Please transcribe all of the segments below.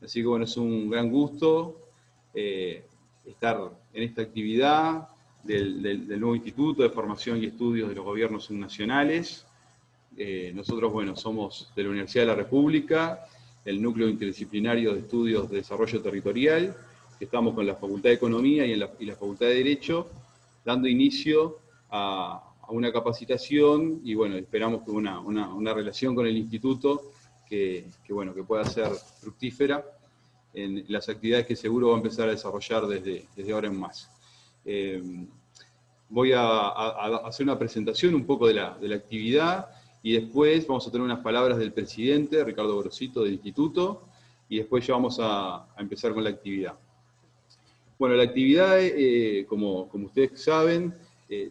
Así que bueno, es un gran gusto estar en esta actividad del nuevo Instituto de Formación y Estudios de los Gobiernos Subnacionales. Nosotros, bueno, somos de la Universidad de la República, el Núcleo Interdisciplinario de Estudios de Desarrollo Territorial, que estamos con la Facultad de Economía y la Facultad de Derecho, dando inicio a una capacitación y, bueno, esperamos que una relación con el Instituto que pueda ser fructífera en las actividades que seguro va a empezar a desarrollar desde ahora en más. Voy a hacer una presentación un poco de la actividad y después vamos a tener unas palabras del presidente, Ricardo Gorosito, del Instituto, y después ya vamos a empezar con la actividad. Bueno, la actividad, como ustedes saben,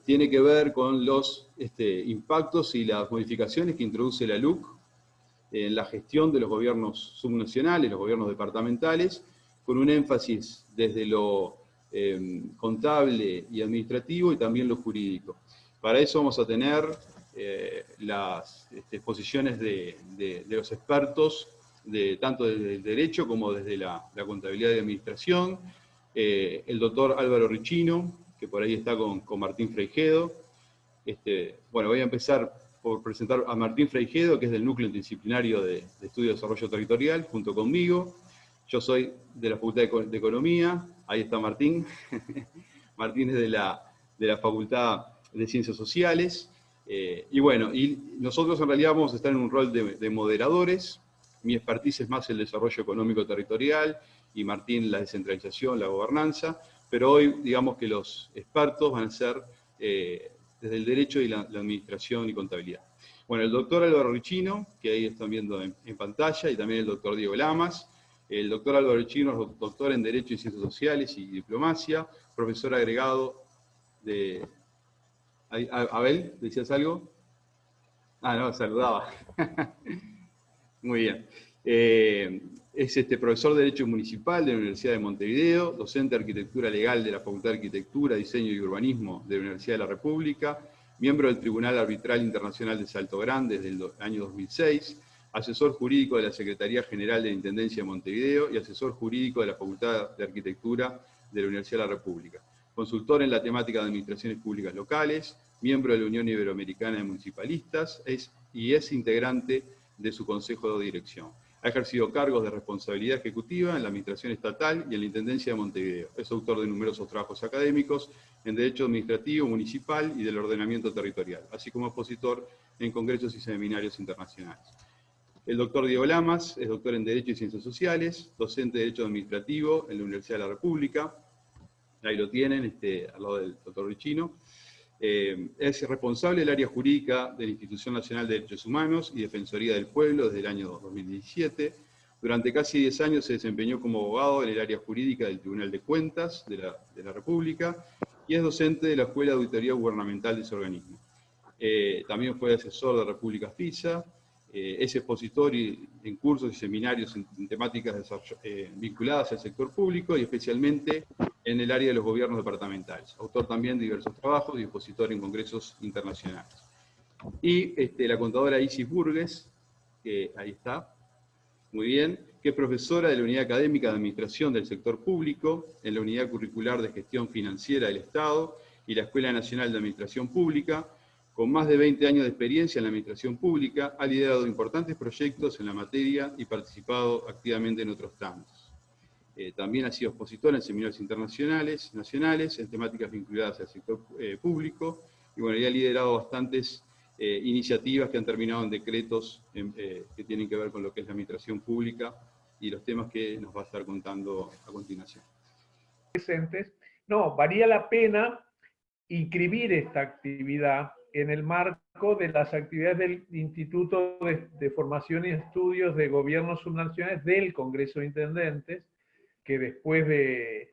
tiene que ver con los impactos y las modificaciones que introduce la LUC en la gestión de los gobiernos subnacionales, los gobiernos departamentales, con un énfasis desde lo contable y administrativo y también lo jurídico. Para eso vamos a tener las exposiciones de los expertos, tanto desde el derecho como desde la contabilidad y administración, el doctor Álvaro Richino, que por ahí está con Martín Fraijedo. Bueno, voy a empezar por presentar a Martín Fraijedo, que es del Núcleo Interdisciplinario de Estudio de Desarrollo Territorial, junto conmigo. Yo soy de la Facultad de Economía, ahí está Martín. Martín es de la Facultad de Ciencias Sociales. Y bueno, y nosotros en realidad vamos a estar en un rol de moderadores. Mi expertise es más el desarrollo económico territorial, y Martín la descentralización, la gobernanza, pero hoy digamos que los expertos van a ser desde el derecho y la administración y contabilidad. Bueno, el doctor Álvaro Richino, que ahí están viendo en pantalla, y también el doctor Diego Lamas. El doctor Álvaro Richino es doctor en Derecho y Ciencias Sociales y Diplomacia, profesor agregado de... ¿Abel, decías algo? Ah, no, saludaba. Muy bien. Es profesor de Derecho Municipal de la Universidad de Montevideo, docente de Arquitectura Legal de la Facultad de Arquitectura, Diseño y Urbanismo de la Universidad de la República, miembro del Tribunal Arbitral Internacional de Salto Grande desde el año 2006, asesor jurídico de la Secretaría General de la Intendencia de Montevideo y asesor jurídico de la Facultad de Arquitectura de la Universidad de la República. Consultor en la temática de administraciones públicas locales, miembro de la Unión Iberoamericana de Municipalistas y es integrante de su Consejo de Dirección. Ha ejercido cargos de responsabilidad ejecutiva en la Administración Estatal y en la Intendencia de Montevideo. Es autor de numerosos trabajos académicos en Derecho Administrativo, Municipal y del Ordenamiento Territorial, así como expositor en congresos y seminarios internacionales. El doctor Diego Lamas es doctor en Derecho y Ciencias Sociales, docente de Derecho Administrativo en la Universidad de la República. Ahí lo tienen, al lado del doctor Richino. Es responsable del área jurídica de la Institución Nacional de Derechos Humanos y Defensoría del Pueblo desde el año 2017. Durante casi 10 años se desempeñó como abogado en el área jurídica del Tribunal de Cuentas de la República y es docente de la Escuela de Auditoría Gubernamental de ese organismo. También fue asesor de República FISA, es expositor en cursos y seminarios en temáticas vinculadas al sector público y especialmente en el área de los gobiernos departamentales. Autor también de diversos trabajos y expositor en congresos internacionales. Y la contadora Isis Burgues, que ahí está, muy bien, que es profesora de la Unidad Académica de Administración del Sector Público, en la Unidad Curricular de Gestión Financiera del Estado y la Escuela Nacional de Administración Pública. Con más de 20 años de experiencia en la administración pública, ha liderado importantes proyectos en la materia y participado activamente en otros tantos. También ha sido expositor en seminarios internacionales, nacionales, en temáticas vinculadas al sector público, y bueno, ya ha liderado bastantes iniciativas que han terminado en decretos que tienen que ver con lo que es la administración pública y los temas que nos va a estar contando a continuación. No, valía la pena inscribir esta actividad en el marco de las actividades del Instituto de Formación y Estudios de Gobiernos Subnacionales del Congreso de Intendentes, que después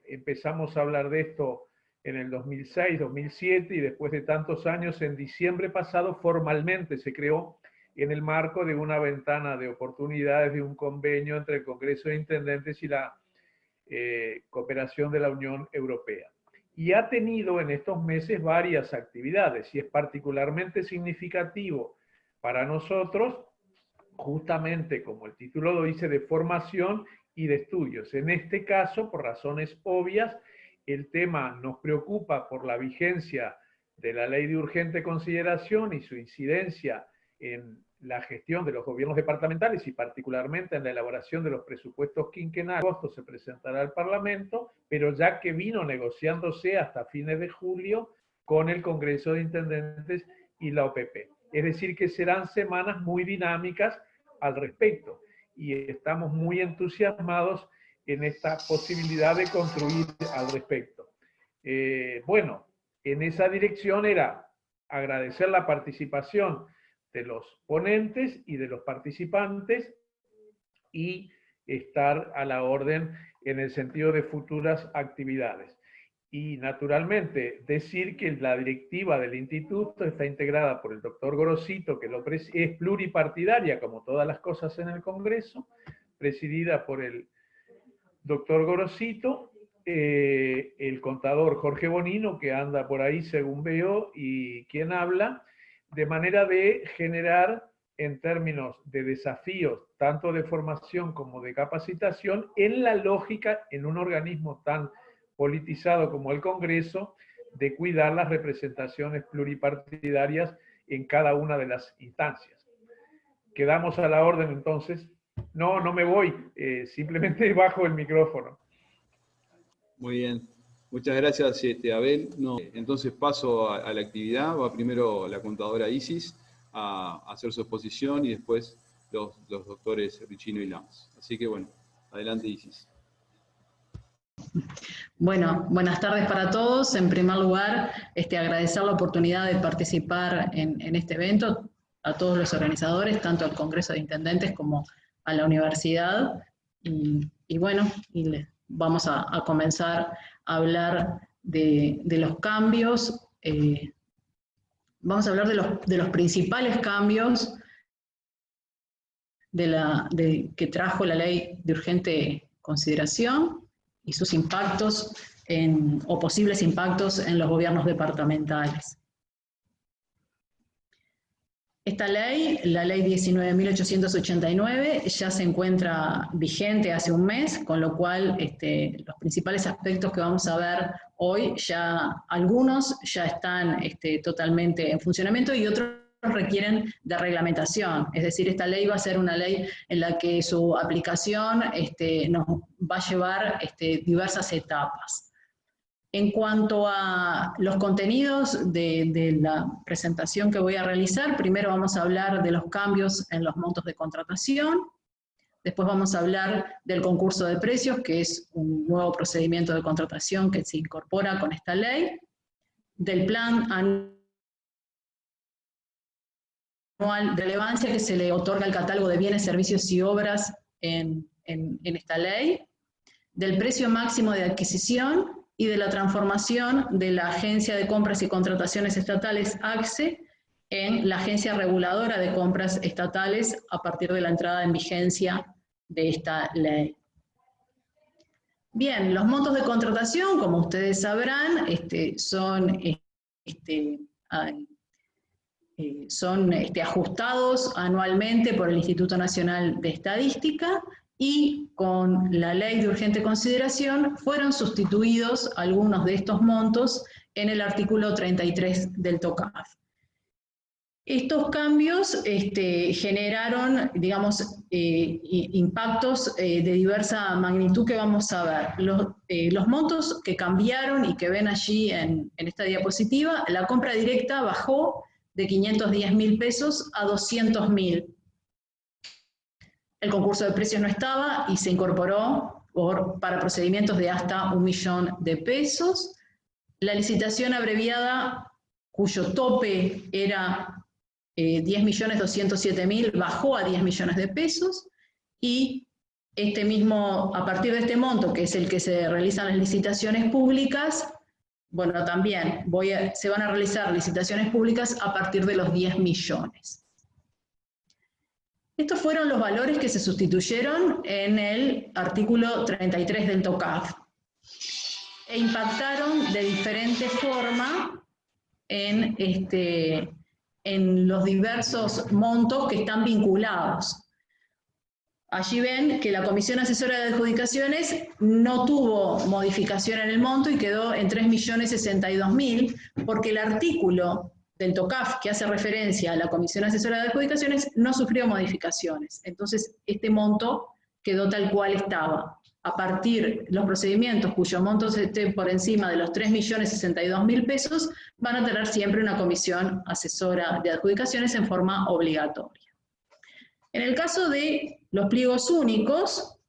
empezamos a hablar de esto en el 2006, 2007, y después de tantos años, en diciembre pasado, formalmente se creó en el marco de una ventana de oportunidades de un convenio entre el Congreso de Intendentes y la cooperación de la Unión Europea. Y ha tenido en estos meses varias actividades, y es particularmente significativo para nosotros, justamente como el título lo dice, de formación y de estudios. En este caso, por razones obvias, el tema nos preocupa por la vigencia de la ley de urgente consideración y su incidencia en la gestión de los gobiernos departamentales y particularmente en la elaboración de los presupuestos quinquenales. En agosto se presentará al Parlamento, pero ya que vino negociándose hasta fines de julio con el Congreso de Intendentes y la OPP. Es decir, que serán semanas muy dinámicas al respecto y estamos muy entusiasmados en esta posibilidad de construir al respecto. Bueno, en esa dirección era agradecer la participación de los ponentes y de los participantes y estar a la orden en el sentido de futuras actividades. Y naturalmente decir que la directiva del instituto está integrada por el doctor Gorosito, que es pluripartidaria como todas las cosas en el Congreso, presidida por el doctor Gorosito, el contador Jorge Bonino, que anda por ahí según veo, y quien habla, de manera de generar en términos de desafíos, tanto de formación como de capacitación, en la lógica, en un organismo tan politizado como el Congreso, de cuidar las representaciones pluripartidarias en cada una de las instancias. Quedamos a la orden entonces. No, no me voy, simplemente bajo el micrófono. Muy bien. Muchas gracias, Abel. Entonces paso a la actividad. Va primero la contadora Isis a hacer su exposición y después los doctores Richino y Lams. Así que bueno, adelante Isis. Bueno, buenas tardes para todos. En primer lugar, agradecer la oportunidad de participar en este evento a todos los organizadores, tanto al Congreso de Intendentes como a la universidad. Y bueno, vamos a comenzar a hablar de los cambios. Vamos a hablar de los principales cambios que trajo la ley de urgente consideración y sus impactos o posibles impactos en los gobiernos departamentales. Esta ley, la ley 19.889, ya se encuentra vigente hace un mes, con lo cual los principales aspectos que vamos a ver hoy, algunos ya están totalmente en funcionamiento y otros requieren de reglamentación. Es decir, esta ley va a ser una ley en la que su aplicación nos va a llevar diversas etapas. En cuanto a los contenidos de la presentación que voy a realizar, primero vamos a hablar de los cambios en los montos de contratación, después vamos a hablar del concurso de precios, que es un nuevo procedimiento de contratación que se incorpora con esta ley, del plan anual de relevancia que se le otorga al catálogo de bienes, servicios y obras en esta ley, del precio máximo de adquisición y de la transformación de la Agencia de Compras y Contrataciones Estatales, ACSE, en la Agencia Reguladora de Compras Estatales a partir de la entrada en vigencia de esta ley. Bien, los montos de contratación, como ustedes sabrán, son ajustados anualmente por el Instituto Nacional de Estadística, y con la ley de urgente consideración fueron sustituidos algunos de estos montos en el artículo 33 del TOCAF. Estos cambios generaron, digamos, impactos de diversa magnitud que vamos a ver. Los montos que cambiaron y que ven allí en esta diapositiva, la compra directa bajó de 510.000 pesos a 200.000. El concurso de precios no estaba y se incorporó para procedimientos de hasta 1 millón de pesos. La licitación abreviada, cuyo tope era 10.207.000, bajó a 10 millones de pesos, y a partir de este monto, que es el que se realizan las licitaciones públicas, bueno, también se van a realizar licitaciones públicas a partir de los 10 millones. Estos fueron los valores que se sustituyeron en el artículo 33 del TOCAF e impactaron de diferente forma en los diversos montos que están vinculados. Allí ven que la Comisión Asesora de Adjudicaciones no tuvo modificación en el monto y quedó en 3.062.000, porque el artículo del TOCAF que hace referencia a la Comisión Asesora de Adjudicaciones no sufrió modificaciones. Entonces, este monto quedó tal cual estaba. A partir de los procedimientos cuyo monto esté por encima de los 3.062.000 pesos, van a tener siempre una Comisión Asesora de Adjudicaciones en forma obligatoria. En el caso de los pliegos únicos,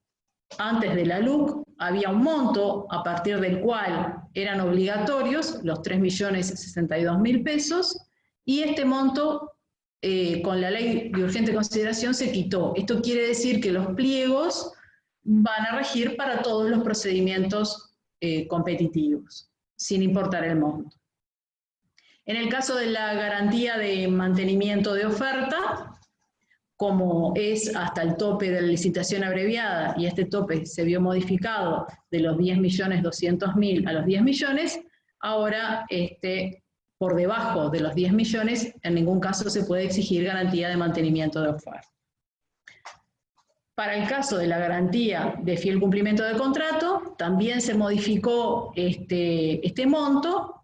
antes de la LUC había un monto a partir del cual eran obligatorios los 3.062.000 pesos, y este monto con la ley de urgente consideración se quitó. Esto quiere decir que los pliegos van a regir para todos los procedimientos competitivos, sin importar el monto. En el caso de la garantía de mantenimiento de oferta, como es hasta el tope de la licitación abreviada, y este tope se vio modificado de los 10.200.000 a los 10 millones, ahora por debajo de los 10 millones en ningún caso se puede exigir garantía de mantenimiento de oferta. Para el caso de la garantía de fiel cumplimiento del contrato, también se modificó este monto,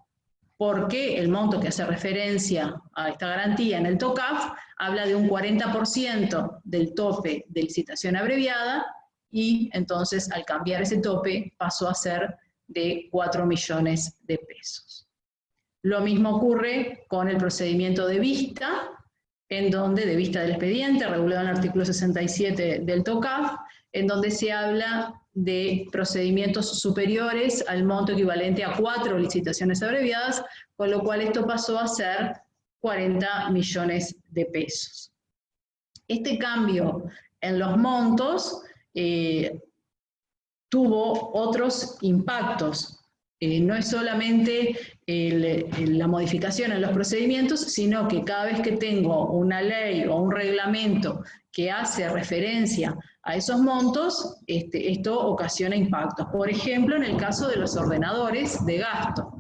porque el monto que hace referencia a esta garantía en el TOCAF habla de un 40% del tope de licitación abreviada, y entonces al cambiar ese tope pasó a ser de 4 millones de pesos. Lo mismo ocurre con el procedimiento de vista, en donde, de vista del expediente, regulado en el artículo 67 del TOCAF, en donde se habla de procedimientos superiores al monto equivalente a 4 licitaciones abreviadas, con lo cual esto pasó a ser 40 millones de pesos. Este cambio en los montos tuvo otros impactos. No es solamente la modificación en los procedimientos, sino que cada vez que tengo una ley o un reglamento que hace referencia a esos montos, esto ocasiona impactos. Por ejemplo, en el caso de los ordenadores de gasto.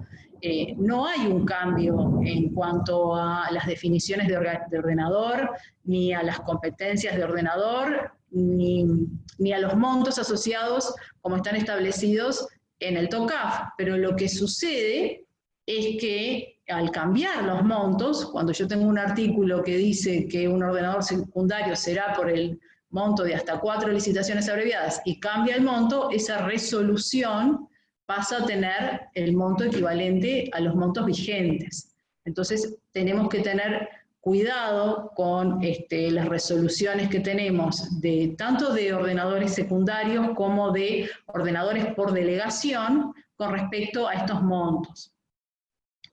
No hay un cambio en cuanto a las definiciones de ordenador, ni a las competencias de ordenador, ni a los montos asociados como están establecidos en el TOCAF, pero lo que sucede es que al cambiar los montos, cuando yo tengo un artículo que dice que un ordenador secundario será por el monto de hasta 4 licitaciones abreviadas y cambia el monto, esa resolución pasa a tener el monto equivalente a los montos vigentes. Entonces tenemos que tener cuidado con las resoluciones que tenemos tanto de ordenadores secundarios como de ordenadores por delegación con respecto a estos montos.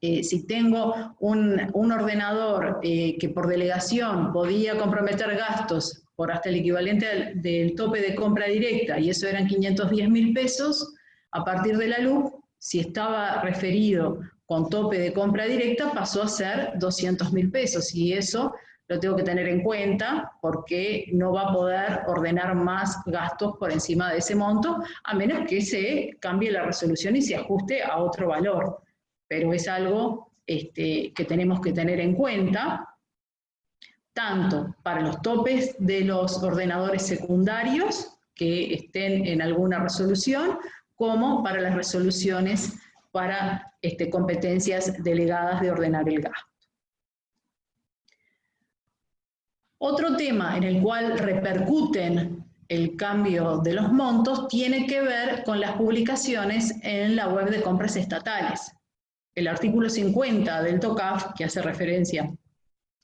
Si tengo un ordenador que por delegación podía comprometer gastos por hasta el equivalente del tope de compra directa, y eso eran 510.000 pesos, a partir de la LUC, si estaba referido con tope de compra directa, pasó a ser 200.000 pesos, y eso lo tengo que tener en cuenta, porque no va a poder ordenar más gastos por encima de ese monto, a menos que se cambie la resolución y se ajuste a otro valor. Pero es algo que tenemos que tener en cuenta, tanto para los topes de los ordenadores secundarios que estén en alguna resolución, como para las resoluciones para competencias delegadas de ordenar el gasto. Otro tema en el cual repercuten el cambio de los montos tiene que ver con las publicaciones en la web de compras estatales. El artículo 50 del TOCAF, que hace referencia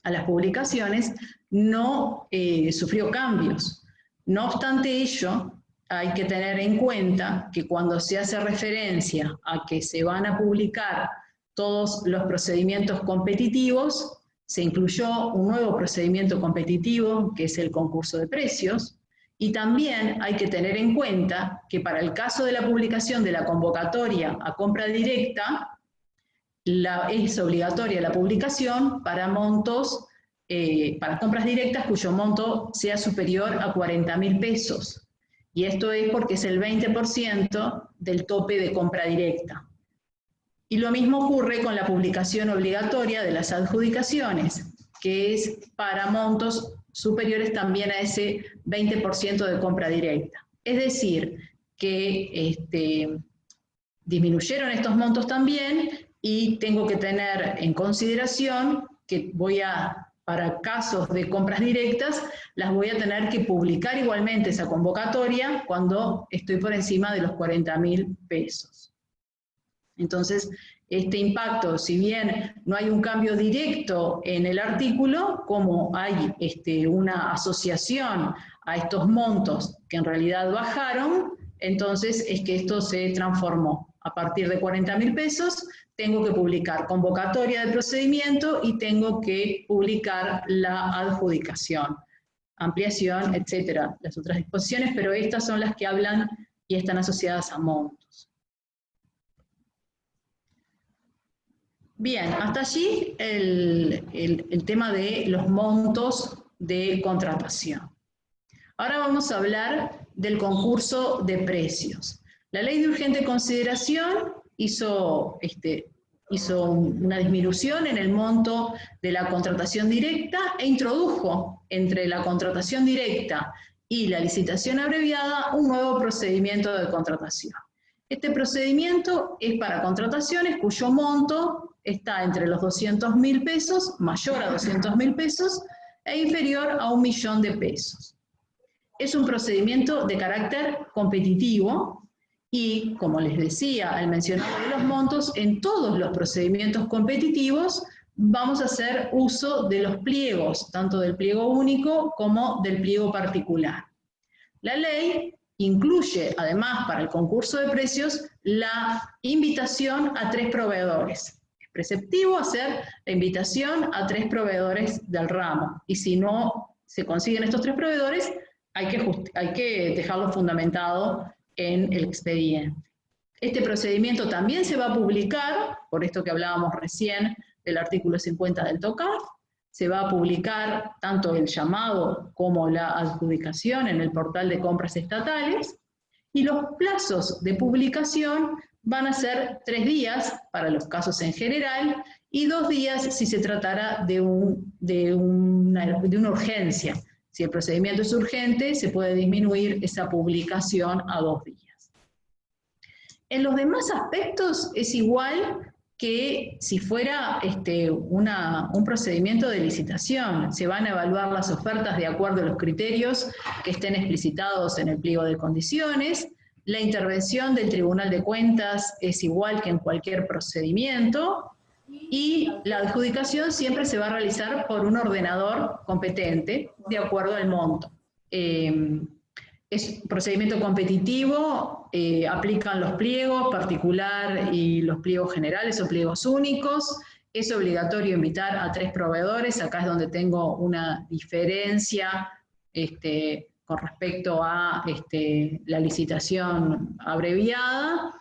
a las publicaciones, no sufrió cambios. No obstante ello, hay que tener en cuenta que cuando se hace referencia a que se van a publicar todos los procedimientos competitivos, se incluyó un nuevo procedimiento competitivo, que es el concurso de precios, y también hay que tener en cuenta que para el caso de la publicación de la convocatoria a compra directa, es obligatoria la publicación para montos, para compras directas cuyo monto sea superior a 40.000 pesos. Y esto es porque es el 20% del tope de compra directa. Y lo mismo ocurre con la publicación obligatoria de las adjudicaciones, que es para montos superiores también a ese 20% de compra directa. Es decir, que disminuyeron estos montos también y tengo que tener en consideración que para casos de compras directas, las voy a tener que publicar igualmente esa convocatoria cuando estoy por encima de los 40.000 pesos. Entonces, este impacto, si bien no hay un cambio directo en el artículo, como hay una asociación a estos montos que en realidad bajaron, entonces es que esto se transformó. A partir de 40.000 pesos, tengo que publicar convocatoria de procedimiento y tengo que publicar la adjudicación, ampliación, etcétera, las otras disposiciones, pero estas son las que hablan y están asociadas a montos. Bien, hasta allí el tema de los montos de contratación. Ahora vamos a hablar del concurso de precios. La ley de urgente consideración hizo una disminución en el monto de la contratación directa e introdujo entre la contratación directa y la licitación abreviada un nuevo procedimiento de contratación. Este procedimiento es para contrataciones cuyo monto está entre los 200.000 pesos, mayor a 200.000 pesos, e inferior a 1 millón de pesos. Es un procedimiento de carácter competitivo y, como les decía al mencionar de los montos, en todos los procedimientos competitivos vamos a hacer uso de los pliegos, tanto del pliego único como del pliego particular. La ley incluye, además, para el concurso de precios, la invitación a 3 proveedores. Es preceptivo hacer la invitación a 3 proveedores del ramo, y si no se consiguen estos 3 proveedores, hay que dejarlo fundamentado en el expediente. Este procedimiento también se va a publicar, por esto que hablábamos recién del artículo 50 del TOCAF, se va a publicar tanto el llamado como la adjudicación en el portal de compras estatales, y los plazos de publicación van a ser 3 días para los casos en general, y 2 días si se tratara de una urgencia. Si el procedimiento es urgente, se puede disminuir esa publicación a 2 días. En los demás aspectos es igual que si fuera un procedimiento de licitación. Se van a evaluar las ofertas de acuerdo a los criterios que estén explicitados en el pliego de condiciones. La intervención del Tribunal de Cuentas es igual que en cualquier procedimiento, y la adjudicación siempre se va a realizar por un ordenador competente, de acuerdo al monto. Es procedimiento competitivo, aplican los pliegos particular y los pliegos generales o pliegos únicos. Es obligatorio invitar a 3 proveedores, acá es donde tengo una diferencia con respecto a la licitación abreviada.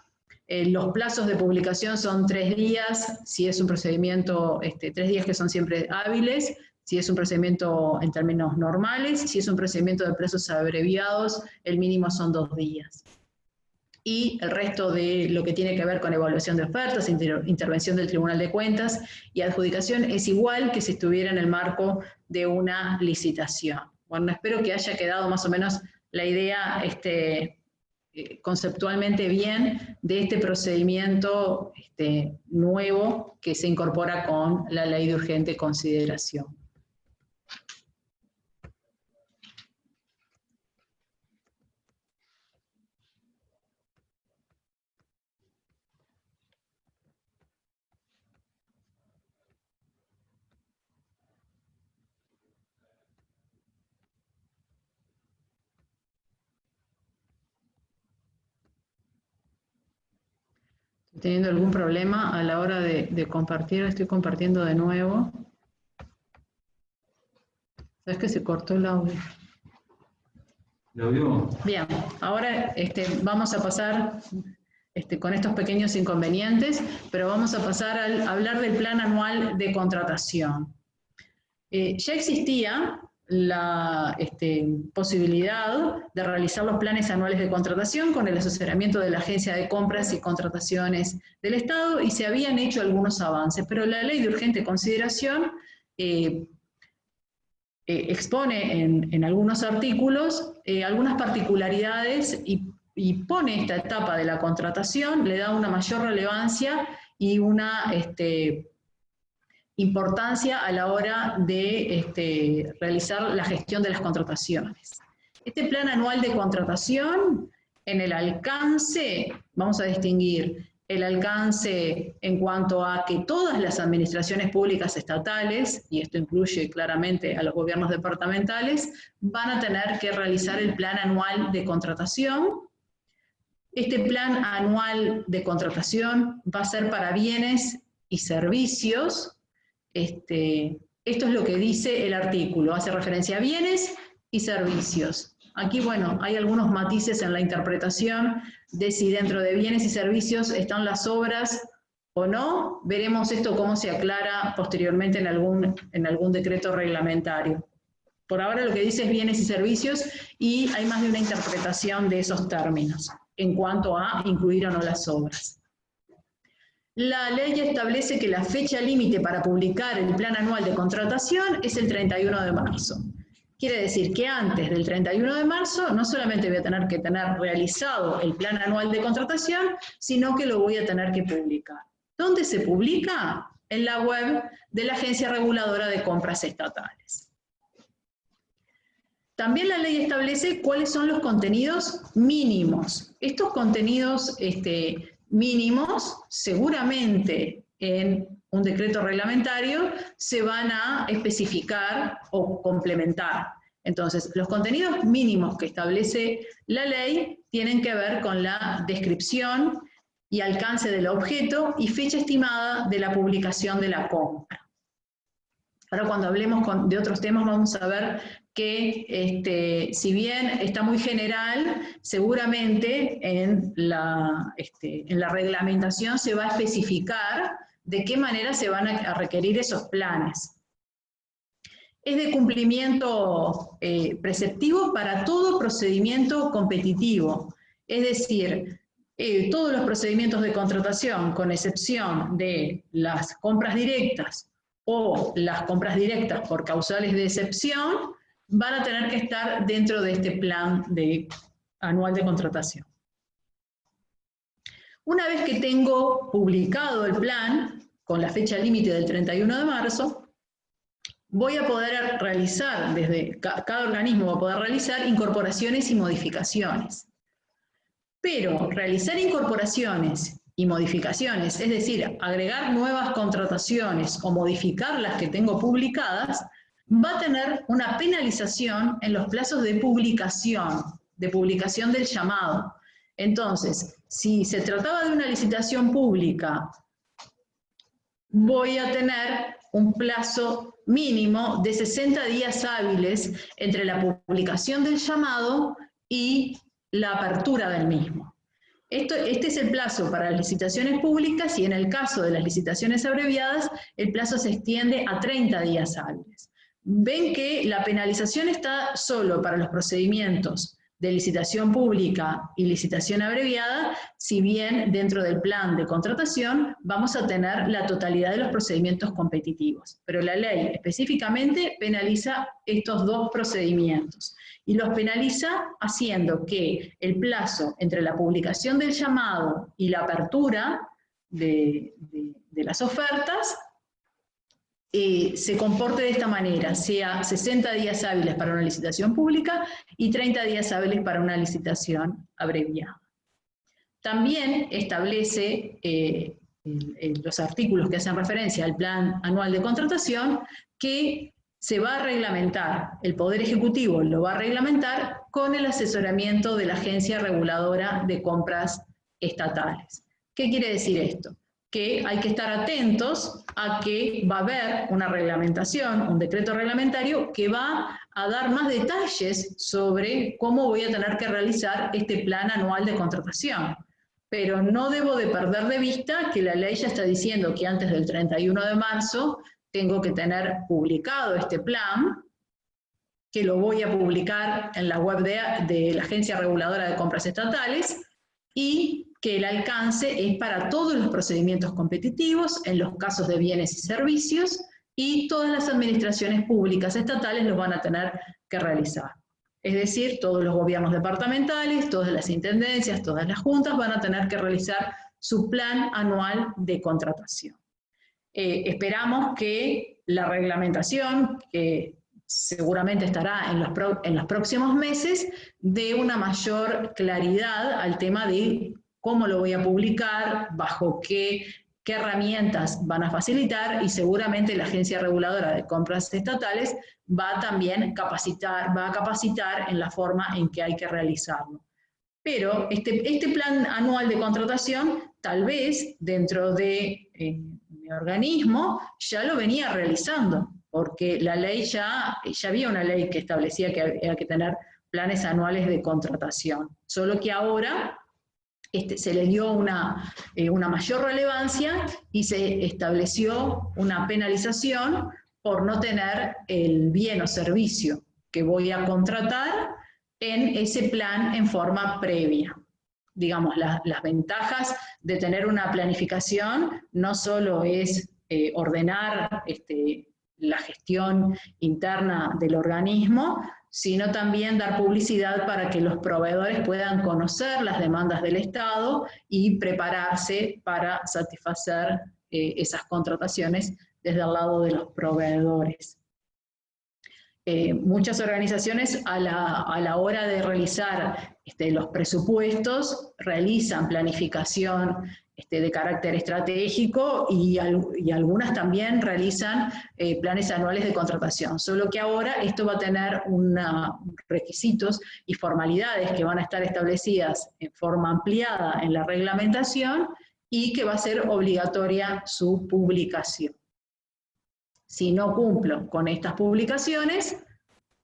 Los plazos de publicación son 3 días, si es un procedimiento, 3 días que son siempre hábiles, si es un procedimiento en términos normales, si es un procedimiento de plazos abreviados, el mínimo son 2 días. Y el resto de lo que tiene que ver con evaluación de ofertas, intervención del Tribunal de Cuentas y adjudicación es igual que si estuviera en el marco de una licitación. Bueno, espero que haya quedado más o menos la idea conceptualmente bien de este procedimiento nuevo que se incorpora con la ley de urgente consideración. Teniendo algún problema a la hora de compartir, estoy compartiendo de nuevo. ¿Sabes que se cortó el audio? ¿Lo vio? Bien, ahora vamos a pasar con estos pequeños inconvenientes, pero vamos a pasar a hablar del plan anual de contratación. Ya existía la posibilidad de realizar los planes anuales de contratación con el asesoramiento de la Agencia de Compras y Contrataciones del Estado, y se habían hecho algunos avances, pero la ley de urgente consideración expone en algunos artículos algunas particularidades y pone esta etapa de la contratación, le da una mayor relevancia y una importancia a la hora de realizar la gestión de las contrataciones. Este plan anual de contratación, en el alcance, vamos a distinguir el alcance en cuanto a que todas las administraciones públicas estatales, y esto incluye claramente a los gobiernos departamentales, van a tener que realizar el plan anual de contratación. Este plan anual de contratación va a ser para bienes y servicios. Esto es lo que dice el artículo, hace referencia a bienes y servicios. Aquí, bueno, hay algunos matices en la interpretación de si dentro de bienes y servicios están las obras o no. Veremos esto cómo se aclara posteriormente en algún decreto reglamentario. Por ahora lo que dice es bienes y servicios y hay más de una interpretación de esos términos en cuanto a incluir o no las obras. La ley establece que la fecha límite para publicar el plan anual de contratación es el 31 de marzo. Quiere decir que antes del 31 de marzo no solamente voy a tener que tener realizado el plan anual de contratación, sino que lo voy a tener que publicar. ¿Dónde se publica? En la web de la Agencia Reguladora de Compras Estatales. También la ley establece cuáles son los contenidos mínimos. Estos contenidos mínimos, seguramente en un decreto reglamentario, se van a especificar o complementar. Entonces, los contenidos mínimos que establece la ley tienen que ver con la descripción y alcance del objeto y fecha estimada de la publicación de la compra. Ahora, cuando hablemos de otros temas, vamos a ver que si bien está muy general, seguramente en la reglamentación se va a especificar de qué manera se van a requerir esos planes. Es de cumplimiento preceptivo para todo procedimiento competitivo, es decir, todos los procedimientos de contratación, con excepción de las compras directas o las compras directas por causales de excepción, van a tener que estar dentro de este plan anual de contratación. Una vez que tengo publicado el plan, con la fecha límite del 31 de marzo, voy a poder realizar, cada organismo va a poder realizar incorporaciones y modificaciones. Pero realizar incorporaciones y modificaciones, es decir, agregar nuevas contrataciones o modificar las que tengo publicadas, va a tener una penalización en los plazos de publicación del llamado. Entonces, si se trataba de una licitación pública, voy a tener un plazo mínimo de 60 días hábiles entre la publicación del llamado y la apertura del mismo. Este es el plazo para las licitaciones públicas y en el caso de las licitaciones abreviadas, el plazo se extiende a 30 días hábiles. Ven que la penalización está solo para los procedimientos de licitación pública y licitación abreviada, si bien dentro del plan de contratación vamos a tener la totalidad de los procedimientos competitivos. Pero la ley específicamente penaliza estos dos procedimientos y los penaliza haciendo que el plazo entre la publicación del llamado y la apertura de las ofertas se comporte de esta manera, sea 60 días hábiles para una licitación pública y 30 días hábiles para una licitación abreviada. También establece los artículos que hacen referencia al plan anual de contratación que se va a reglamentar, el Poder Ejecutivo lo va a reglamentar con el asesoramiento de la Agencia Reguladora de Compras Estatales. ¿Qué quiere decir esto? Que hay que estar atentos a que va a haber una reglamentación, un decreto reglamentario que va a dar más detalles sobre cómo voy a tener que realizar este plan anual de contratación. Pero no debo de perder de vista que la ley ya está diciendo que antes del 31 de marzo tengo que tener publicado este plan, que lo voy a publicar en la web de la Agencia Reguladora de Compras Estatales, y que el alcance es para todos los procedimientos competitivos, en los casos de bienes y servicios, y todas las administraciones públicas estatales los van a tener que realizar. Es decir, todos los gobiernos departamentales, todas las intendencias, todas las juntas van a tener que realizar su plan anual de contratación. Esperamos que la reglamentación, que seguramente estará en los próximos meses, dé una mayor claridad al tema de cómo lo voy a publicar, bajo qué herramientas van a facilitar, y seguramente la Agencia Reguladora de Compras Estatales va también va a capacitar en la forma en que hay que realizarlo. Pero este plan anual de contratación, tal vez dentro de mi organismo, ya lo venía realizando, porque la ley ya había una ley que establecía que había que tener planes anuales de contratación, solo que ahora se le dio una mayor relevancia y se estableció una penalización por no tener el bien o servicio que voy a contratar en ese plan en forma previa. Digamos, las ventajas de tener una planificación no solo es ordenar la gestión interna del organismo, sino también dar publicidad para que los proveedores puedan conocer las demandas del Estado y prepararse para satisfacer esas contrataciones desde el lado de los proveedores. Muchas organizaciones a la hora de realizar los presupuestos realizan planificación de carácter estratégico y algunas también realizan planes anuales de contratación, solo que ahora esto va a tener requisitos y formalidades que van a estar establecidas en forma ampliada en la reglamentación y que va a ser obligatoria su publicación. Si no cumplo con estas publicaciones,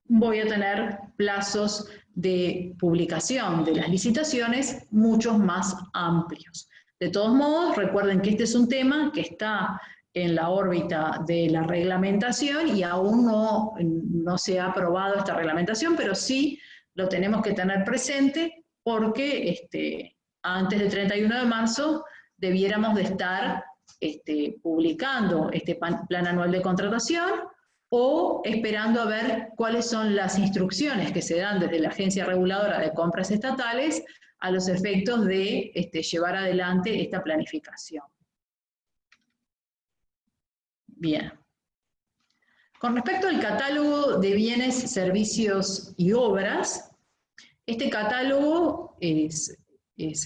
voy a tener plazos de publicación de las licitaciones muchos más amplios. De todos modos, recuerden que este es un tema que está en la órbita de la reglamentación y aún no se ha aprobado esta reglamentación, pero sí lo tenemos que tener presente porque antes del 31 de marzo debiéramos de estar publicando este plan anual de contratación o esperando a ver cuáles son las instrucciones que se dan desde la Agencia Reguladora de Compras Estatales a los efectos de llevar adelante esta planificación. Bien. Con respecto al catálogo de bienes, servicios y obras, este catálogo es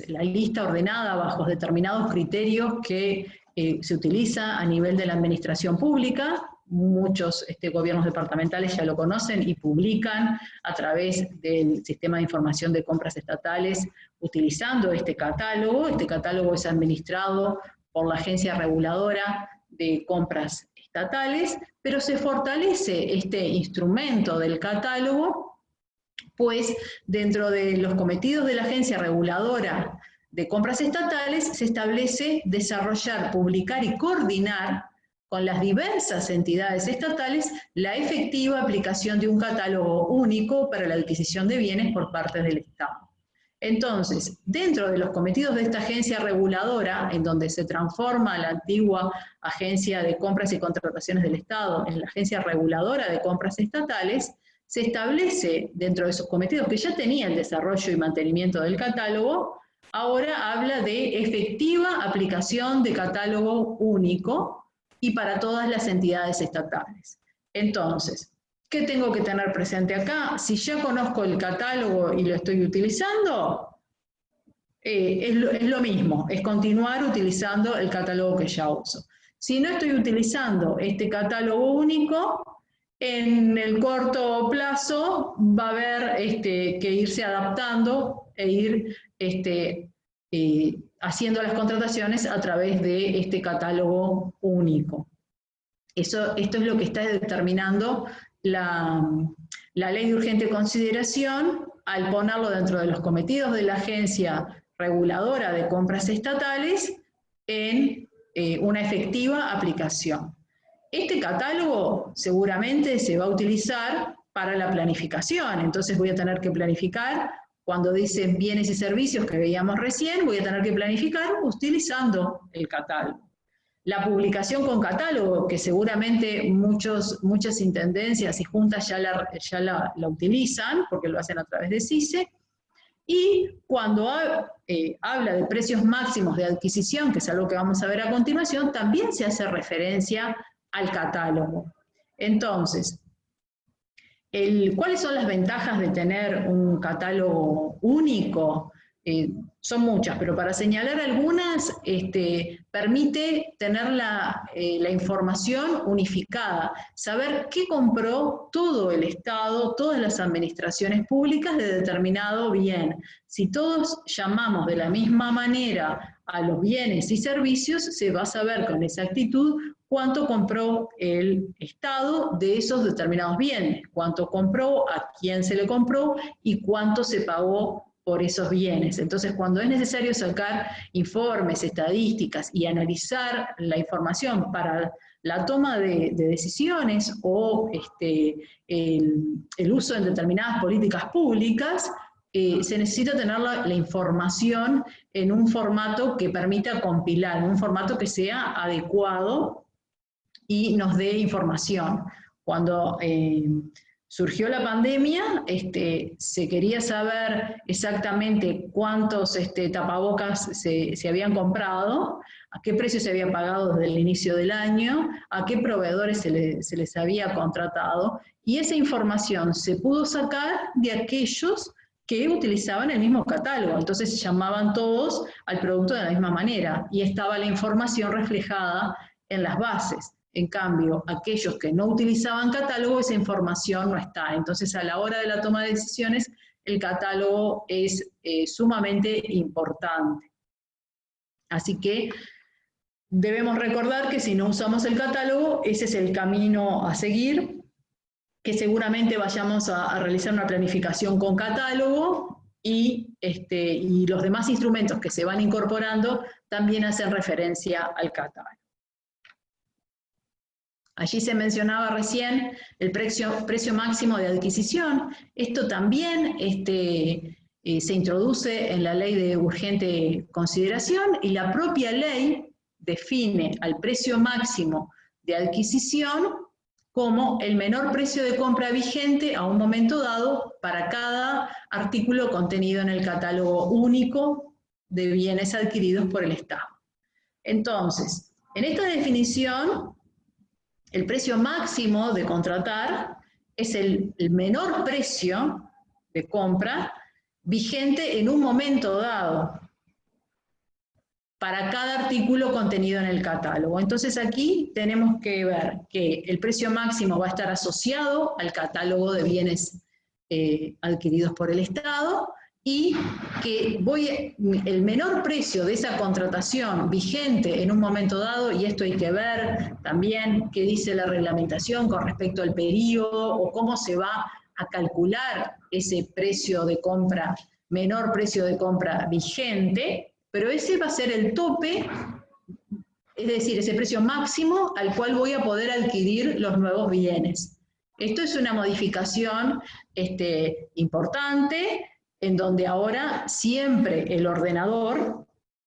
la lista ordenada bajo determinados criterios que se utiliza a nivel de la administración pública. Muchos gobiernos departamentales ya lo conocen y publican a través del Sistema de Información de Compras Estatales utilizando este catálogo. Este catálogo es administrado por la Agencia Reguladora de Compras Estatales, pero se fortalece este instrumento del catálogo, pues dentro de los cometidos de la Agencia Reguladora de Compras Estatales se establece desarrollar, publicar y coordinar con las diversas entidades estatales la efectiva aplicación de un catálogo único para la adquisición de bienes por parte del Estado. Entonces, dentro de los cometidos de esta agencia reguladora, en donde se transforma la antigua Agencia de Compras y Contrataciones del Estado en la Agencia Reguladora de Compras Estatales, se establece dentro de esos cometidos que ya tenía el desarrollo y mantenimiento del catálogo, ahora habla de efectiva aplicación de catálogo único y para todas las entidades estatales. Entonces, ¿qué tengo que tener presente acá? Si ya conozco el catálogo y lo estoy utilizando, es lo mismo, es continuar utilizando el catálogo que ya uso. Si no estoy utilizando este catálogo único, en el corto plazo va a haber que irse adaptando e ir haciendo las contrataciones a través de este catálogo único. Esto es lo que está determinando la ley de urgente consideración al ponerlo dentro de los cometidos de la Agencia Reguladora de Compras Estatales en una efectiva aplicación. Este catálogo seguramente se va a utilizar para la planificación, entonces voy a tener que planificar, cuando dice bienes y servicios que veíamos recién, voy a tener que planificar utilizando el catálogo. La publicación con catálogo, que seguramente muchas intendencias y juntas ya la utilizan, porque lo hacen a través de CICE. Y cuando habla de precios máximos de adquisición, que es algo que vamos a ver a continuación, también se hace referencia al catálogo. Entonces, ¿cuáles son las ventajas de tener un catálogo único? Son muchas, pero para señalar algunas, permite tener la información unificada, saber qué compró todo el Estado, todas las administraciones públicas de determinado bien. Si todos llamamos de la misma manera a los bienes y servicios, se va a saber con exactitud cuánto compró el Estado de esos determinados bienes, cuánto compró, a quién se le compró y cuánto se pagó por esos bienes. Entonces, cuando es necesario sacar informes, estadísticas y analizar la información para la toma de decisiones o el uso en determinadas políticas públicas, se necesita tener la información en un formato que permita compilar, en un formato que sea adecuado y nos dé información. Cuando surgió la pandemia, se quería saber exactamente cuántos tapabocas se habían comprado, a qué precio se había pagado desde el inicio del año, a qué proveedores se les había contratado, y esa información se pudo sacar de aquellos que utilizaban el mismo catálogo, entonces llamaban todos al producto de la misma manera, y estaba la información reflejada en las bases. En cambio, aquellos que no utilizaban catálogo, esa información no está. Entonces, a la hora de la toma de decisiones, el catálogo es sumamente importante. Así que debemos recordar que si no usamos el catálogo, ese es el camino a seguir, que seguramente vayamos a realizar una planificación con catálogo y los demás instrumentos que se van incorporando también hacen referencia al catálogo. Allí se mencionaba recién el precio máximo de adquisición. Esto también se introduce en la ley de urgente consideración y la propia ley define al precio máximo de adquisición como el menor precio de compra vigente a un momento dado para cada artículo contenido en el catálogo único de bienes adquiridos por el Estado. Entonces, en esta definición, el precio máximo de contratar es el menor precio de compra vigente en un momento dado para cada artículo contenido en el catálogo. Entonces aquí tenemos que ver que el precio máximo va a estar asociado al catálogo de bienes adquiridos por el Estado, y que el menor precio de esa contratación vigente en un momento dado, y esto hay que ver también qué dice la reglamentación con respecto al periodo, o cómo se va a calcular ese precio de compra, menor precio de compra vigente, pero ese va a ser el tope, es decir, ese precio máximo al cual voy a poder adquirir los nuevos bienes. Esto es una modificación importante, en donde ahora siempre el ordenador,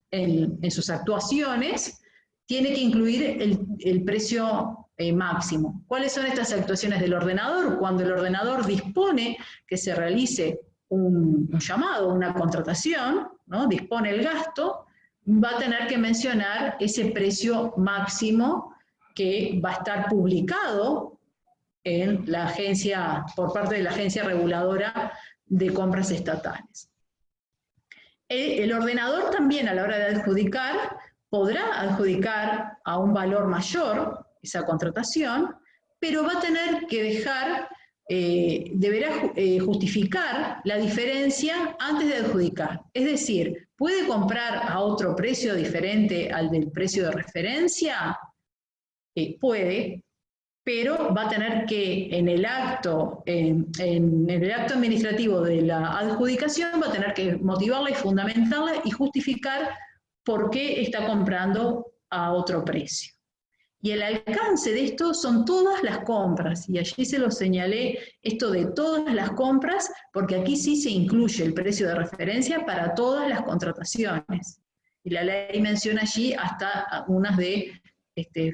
en sus actuaciones, tiene que incluir el precio máximo. ¿Cuáles son estas actuaciones del ordenador? Cuando el ordenador dispone que se realice un llamado, una contratación, ¿no? Dispone el gasto, va a tener que mencionar ese precio máximo que va a estar publicado en la agencia, por parte de la agencia reguladora de compras estatales. El ordenador también, a la hora de adjudicar, podrá adjudicar a un valor mayor esa contratación, pero va a tener que deberá justificar la diferencia antes de adjudicar. Es decir, ¿puede comprar a otro precio diferente al del precio de referencia? Puede, pero va a tener que en el acto administrativo de la adjudicación, va a tener que motivarla y fundamentarla y justificar por qué está comprando a otro precio. Y el alcance de esto son todas las compras, y allí se lo señalé, esto de todas las compras, porque aquí sí se incluye el precio de referencia para todas las contrataciones. Y la ley menciona allí hasta unas de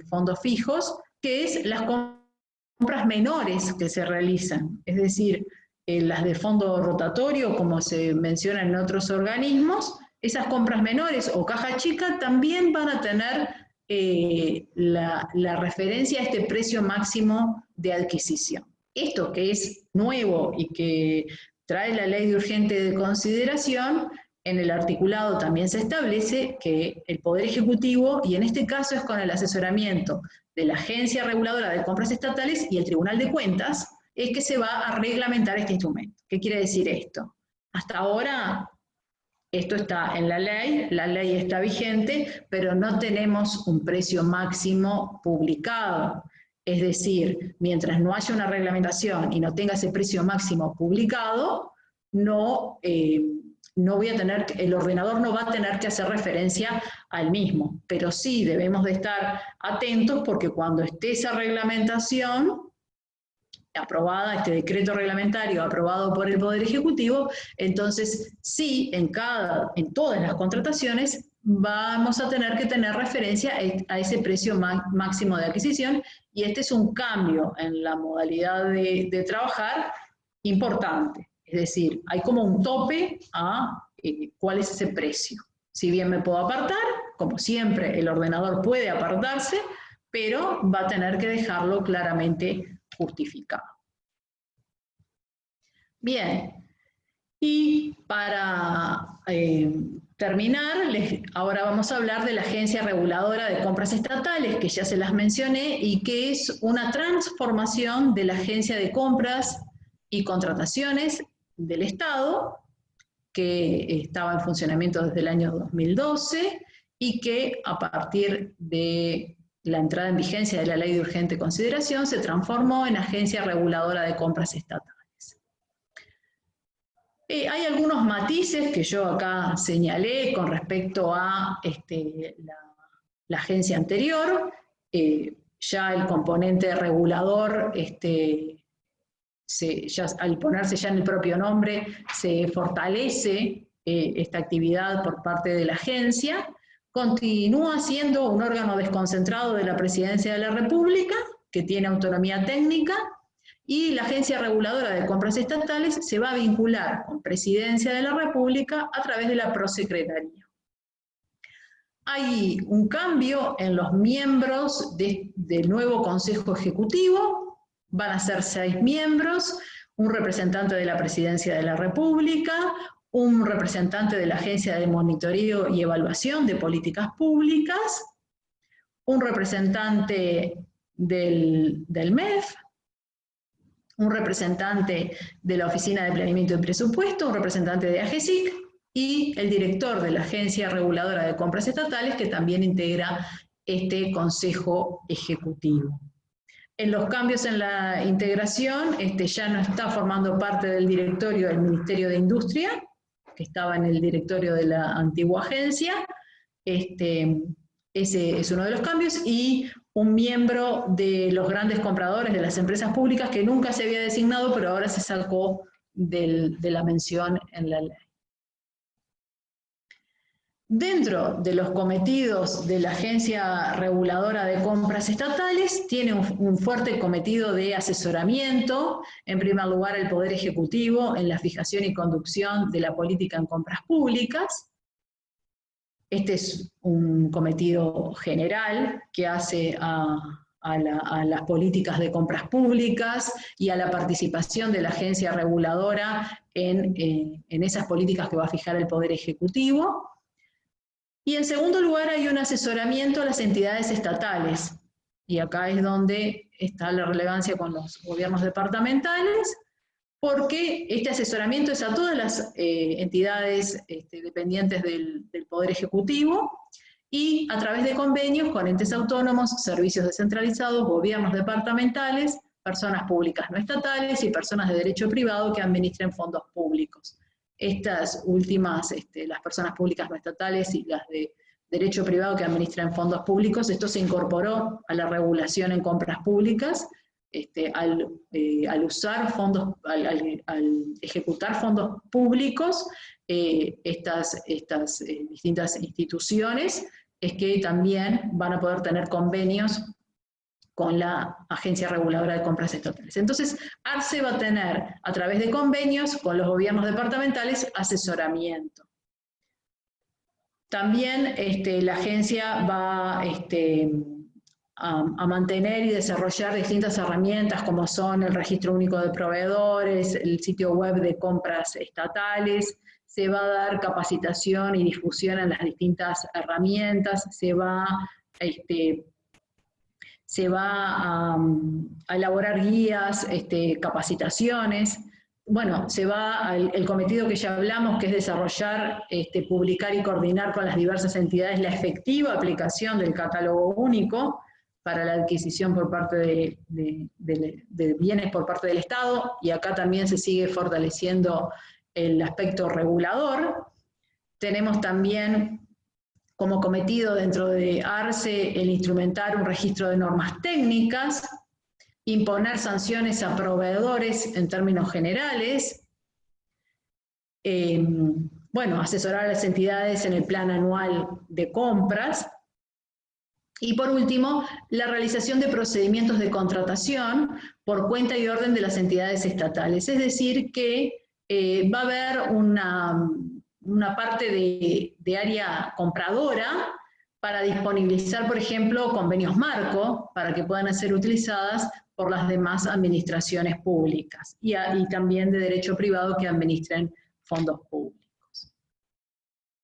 fondos fijos, que es las compras menores que se realizan, es decir, las de fondo rotatorio, como se menciona en otros organismos, esas compras menores o caja chica también van a tener la referencia a este precio máximo de adquisición. Esto que es nuevo y que trae la ley de urgente consideración, en el articulado también se establece que el Poder Ejecutivo, y en este caso es con el asesoramiento de la Agencia Reguladora de Compras Estatales y el Tribunal de Cuentas, es que se va a reglamentar este instrumento. ¿Qué quiere decir esto? Hasta ahora, esto está en la ley está vigente, pero no tenemos un precio máximo publicado. Es decir, mientras no haya una reglamentación y no tenga ese precio máximo publicado, el ordenador no va a tener que hacer referencia al mismo, pero sí debemos de estar atentos porque cuando esté esa reglamentación aprobada, este decreto reglamentario aprobado por el Poder Ejecutivo, entonces sí, en todas las contrataciones vamos a tener que tener referencia a ese precio máximo de adquisición, y este es un cambio en la modalidad de trabajar importante. Es decir, hay como un tope a cuál es ese precio. Si bien me puedo apartar, como siempre el ordenador puede apartarse, pero va a tener que dejarlo claramente justificado. Bien, y para terminar, ahora vamos a hablar de la Agencia Reguladora de Compras Estatales, que ya se las mencioné, y que es una transformación de la Agencia de Compras y Contrataciones del Estado, que estaba en funcionamiento desde el año 2012 y que a partir de la entrada en vigencia de la Ley de Urgente Consideración se transformó en Agencia Reguladora de Compras Estatales. Hay algunos matices que yo acá señalé con respecto a la agencia anterior. Ya el componente regulador, al ponerse ya en el propio nombre, se fortalece esta actividad por parte de la agencia. Continúa siendo un órgano desconcentrado de la Presidencia de la República, que tiene autonomía técnica, y la Agencia Reguladora de Compras Estatales se va a vincular con Presidencia de la República a través de la Prosecretaría. Hay un cambio en los miembros del nuevo Consejo Ejecutivo. Van a ser 6 miembros, un representante de la Presidencia de la República, un representante de la Agencia de Monitoreo y Evaluación de Políticas Públicas, un representante del MEF, un representante de la Oficina de Planeamiento y Presupuesto, un representante de AGESIC y el director de la Agencia Reguladora de Compras Estatales, que también integra este Consejo Ejecutivo. En los cambios en la integración, ya no está formando parte del directorio del Ministerio de Industria, que estaba en el directorio de la antigua agencia. Ese es uno de los cambios, y un miembro de los grandes compradores de las empresas públicas que nunca se había designado, pero ahora se sacó de la mención en la ley. Dentro de los cometidos de la Agencia Reguladora de Compras Estatales, tiene un fuerte cometido de asesoramiento, en primer lugar el Poder Ejecutivo en la fijación y conducción de la política en compras públicas. Este es un cometido general que hace a las políticas de compras públicas y a la participación de la agencia reguladora en esas políticas que va a fijar el Poder Ejecutivo. Y en segundo lugar hay un asesoramiento a las entidades estatales, y acá es donde está la relevancia con los gobiernos departamentales, porque este asesoramiento es a todas las entidades dependientes del Poder Ejecutivo, y a través de convenios con entes autónomos, servicios descentralizados, gobiernos departamentales, personas públicas no estatales y personas de derecho privado que administren fondos públicos. Estas últimas, las personas públicas no estatales y las de derecho privado que administran fondos públicos, esto se incorporó a la regulación en compras públicas, al usar fondos, al ejecutar fondos públicos, estas distintas instituciones es que también van a poder tener convenios con la Agencia Reguladora de Compras Estatales. Entonces, ARCE va a tener, a través de convenios con los gobiernos departamentales, asesoramiento. También la agencia va a mantener y desarrollar distintas herramientas como son el Registro Único de Proveedores, el sitio web de compras estatales, se va a dar capacitación y difusión en las distintas herramientas, se va a elaborar guías, capacitaciones. Bueno, el cometido que ya hablamos, que es desarrollar, publicar y coordinar con las diversas entidades la efectiva aplicación del catálogo único para la adquisición por parte de bienes por parte del Estado, y acá también se sigue fortaleciendo el aspecto regulador. Tenemos también como cometido dentro de ARCE el instrumentar un registro de normas técnicas, imponer sanciones a proveedores en términos generales, asesorar a las entidades en el plan anual de compras, y por último, la realización de procedimientos de contratación por cuenta y orden de las entidades estatales. Es decir, que va a haber una parte de área compradora para disponibilizar, por ejemplo, convenios marco, para que puedan ser utilizadas por las demás administraciones públicas, y también de derecho privado que administren fondos públicos.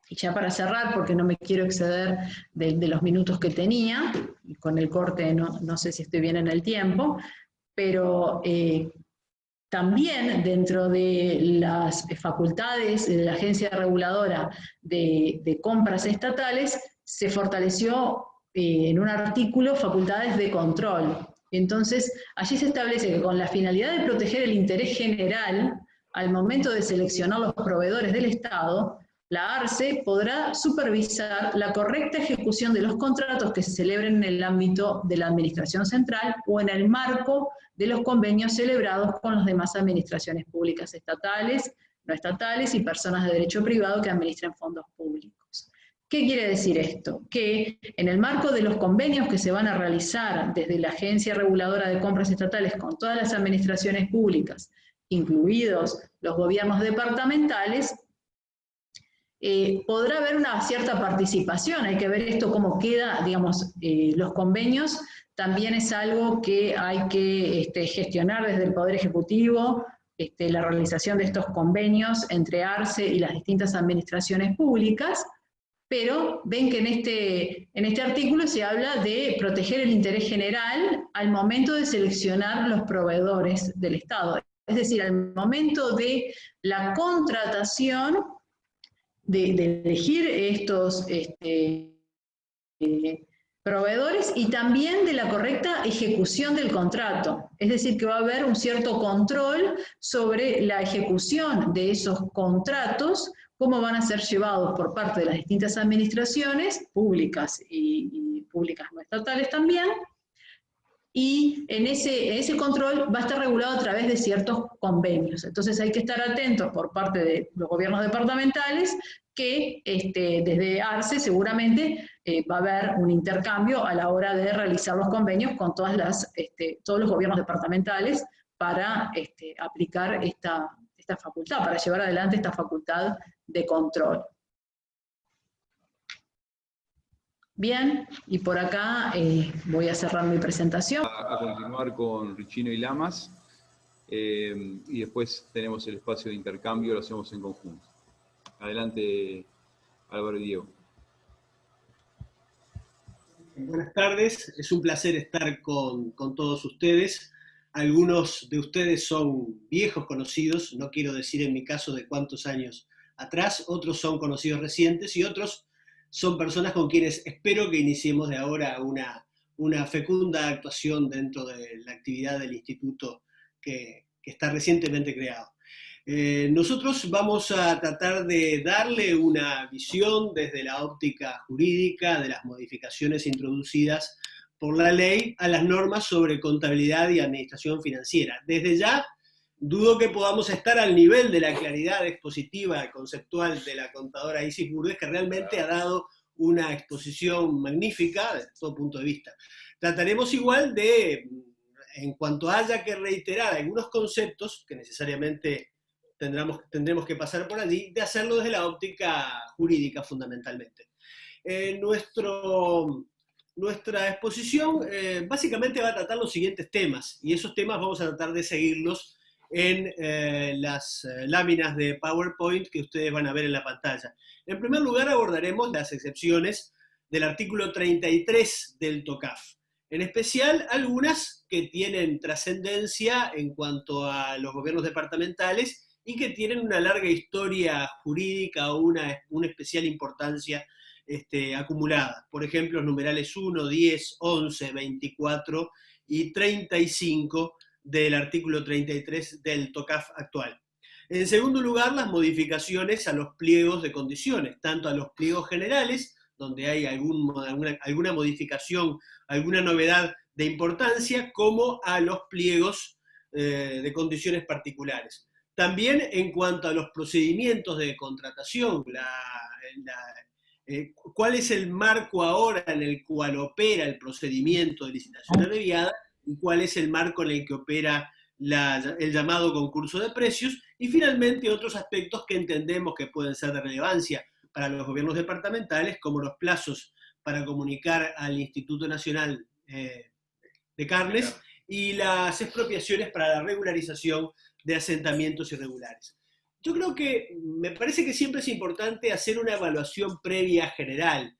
Y ya para cerrar, porque no me quiero exceder de los minutos que tenía, y con el corte no sé si estoy bien en el tiempo, pero también dentro de las facultades de la Agencia Reguladora de Compras Estatales, se fortaleció en un artículo facultades de control. Entonces, allí se establece que con la finalidad de proteger el interés general, al momento de seleccionar los proveedores del Estado, la ARCE podrá supervisar la correcta ejecución de los contratos que se celebren en el ámbito de la Administración Central o en el marco de los convenios celebrados con las demás administraciones públicas estatales, no estatales y personas de derecho privado que administren fondos públicos. ¿Qué quiere decir esto? Que en el marco de los convenios que se van a realizar desde la Agencia Reguladora de Compras Estatales con todas las administraciones públicas, incluidos los gobiernos departamentales, podrá haber una cierta participación. Hay que ver esto cómo queda, digamos, los convenios también es algo que hay que gestionar desde el Poder Ejecutivo, la realización de estos convenios entre ARCE y las distintas administraciones públicas, pero ven que en este artículo se habla de proteger el interés general al momento de seleccionar los proveedores del Estado. Es decir, al momento de la contratación, de elegir estos proveedores, y también de la correcta ejecución del contrato. Es decir, que va a haber un cierto control sobre la ejecución de esos contratos, cómo van a ser llevados por parte de las distintas administraciones, públicas y públicas no estatales también, y en ese control va a estar regulado a través de ciertos convenios. Entonces hay que estar atentos por parte de los gobiernos departamentales que desde ARCE seguramente va a haber un intercambio a la hora de realizar los convenios con todos los gobiernos departamentales para aplicar esta facultad, para llevar adelante esta facultad de control. Bien, y por acá voy a cerrar mi presentación. A continuar con Richino y Lamas, y después tenemos el espacio de intercambio, lo hacemos en conjunto. Adelante, Álvaro y Diego. Buenas tardes, es un placer estar con todos ustedes. Algunos de ustedes son viejos conocidos, no quiero decir en mi caso de cuántos años atrás, otros son conocidos recientes y otros son personas con quienes espero que iniciemos de ahora una fecunda actuación dentro de la actividad del instituto que está recientemente creado. Nosotros vamos a tratar de darle una visión desde la óptica jurídica de las modificaciones introducidas por la ley a las normas sobre contabilidad y administración financiera. Desde ya, dudo que podamos estar al nivel de la claridad expositiva y conceptual de la contadora Isis Burdes, que realmente ha dado una exposición magnífica desde todo punto de vista. Trataremos igual de, en cuanto haya que reiterar algunos conceptos que necesariamente tendremos que pasar por allí, de hacerlo desde la óptica jurídica fundamentalmente. Nuestra exposición básicamente va a tratar los siguientes temas, y esos temas vamos a tratar de seguirlos en las láminas de PowerPoint que ustedes van a ver en la pantalla. En primer lugar, abordaremos las excepciones del artículo 33 del TOCAF, en especial algunas que tienen trascendencia en cuanto a los gobiernos departamentales y que tienen una larga historia jurídica o una especial importancia acumulada. Por ejemplo, los numerales 1, 10, 11, 24 y 35 del artículo 33 del TOCAF actual. En segundo lugar, las modificaciones a los pliegos de condiciones, tanto a los pliegos generales, donde hay alguna modificación, alguna novedad de importancia, como a los pliegos de condiciones particulares. También en cuanto a los procedimientos de contratación, cuál es el marco ahora en el cual opera el procedimiento de licitación abreviada y cuál es el marco en el que opera el llamado concurso de precios, y finalmente otros aspectos que entendemos que pueden ser de relevancia para los gobiernos departamentales, como los plazos para comunicar al Instituto Nacional de Carnes y las expropiaciones para la regularización de asentamientos irregulares. Yo creo que me parece que siempre es importante hacer una evaluación previa general,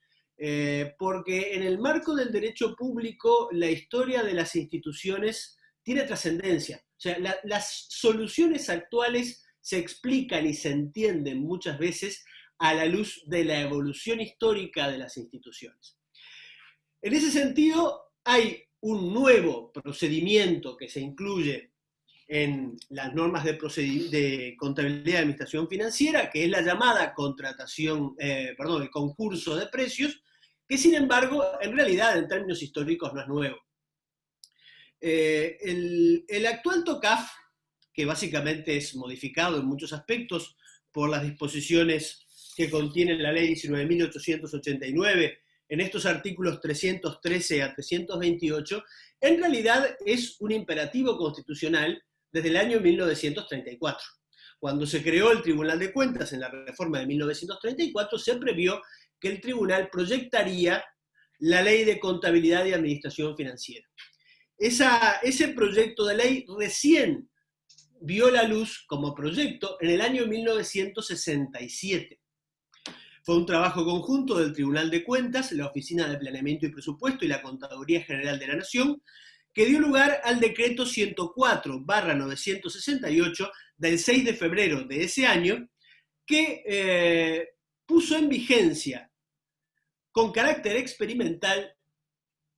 porque en el marco del derecho público la historia de las instituciones tiene trascendencia. O sea, las soluciones actuales se explican y se entienden muchas veces a la luz de la evolución histórica de las instituciones. En ese sentido, hay un nuevo procedimiento que se incluye en las normas de contabilidad y administración financiera, que es la llamada el concurso de precios, que sin embargo, en realidad, en términos históricos, no es nuevo. El actual TOCAF, que básicamente es modificado en muchos aspectos por las disposiciones que contiene la ley 19.889, en estos artículos 313 a 328, en realidad es un imperativo constitucional desde el año 1934. Cuando se creó el Tribunal de Cuentas en la reforma de 1934, se previó que el tribunal proyectaría la Ley de Contabilidad y Administración Financiera. Ese proyecto de ley recién vio la luz como proyecto en el año 1967. Fue un trabajo conjunto del Tribunal de Cuentas, la Oficina de Planeamiento y Presupuesto y la Contaduría General de la Nación, que dio lugar al decreto 104/968 del 6 de febrero de ese año, que puso en vigencia con carácter experimental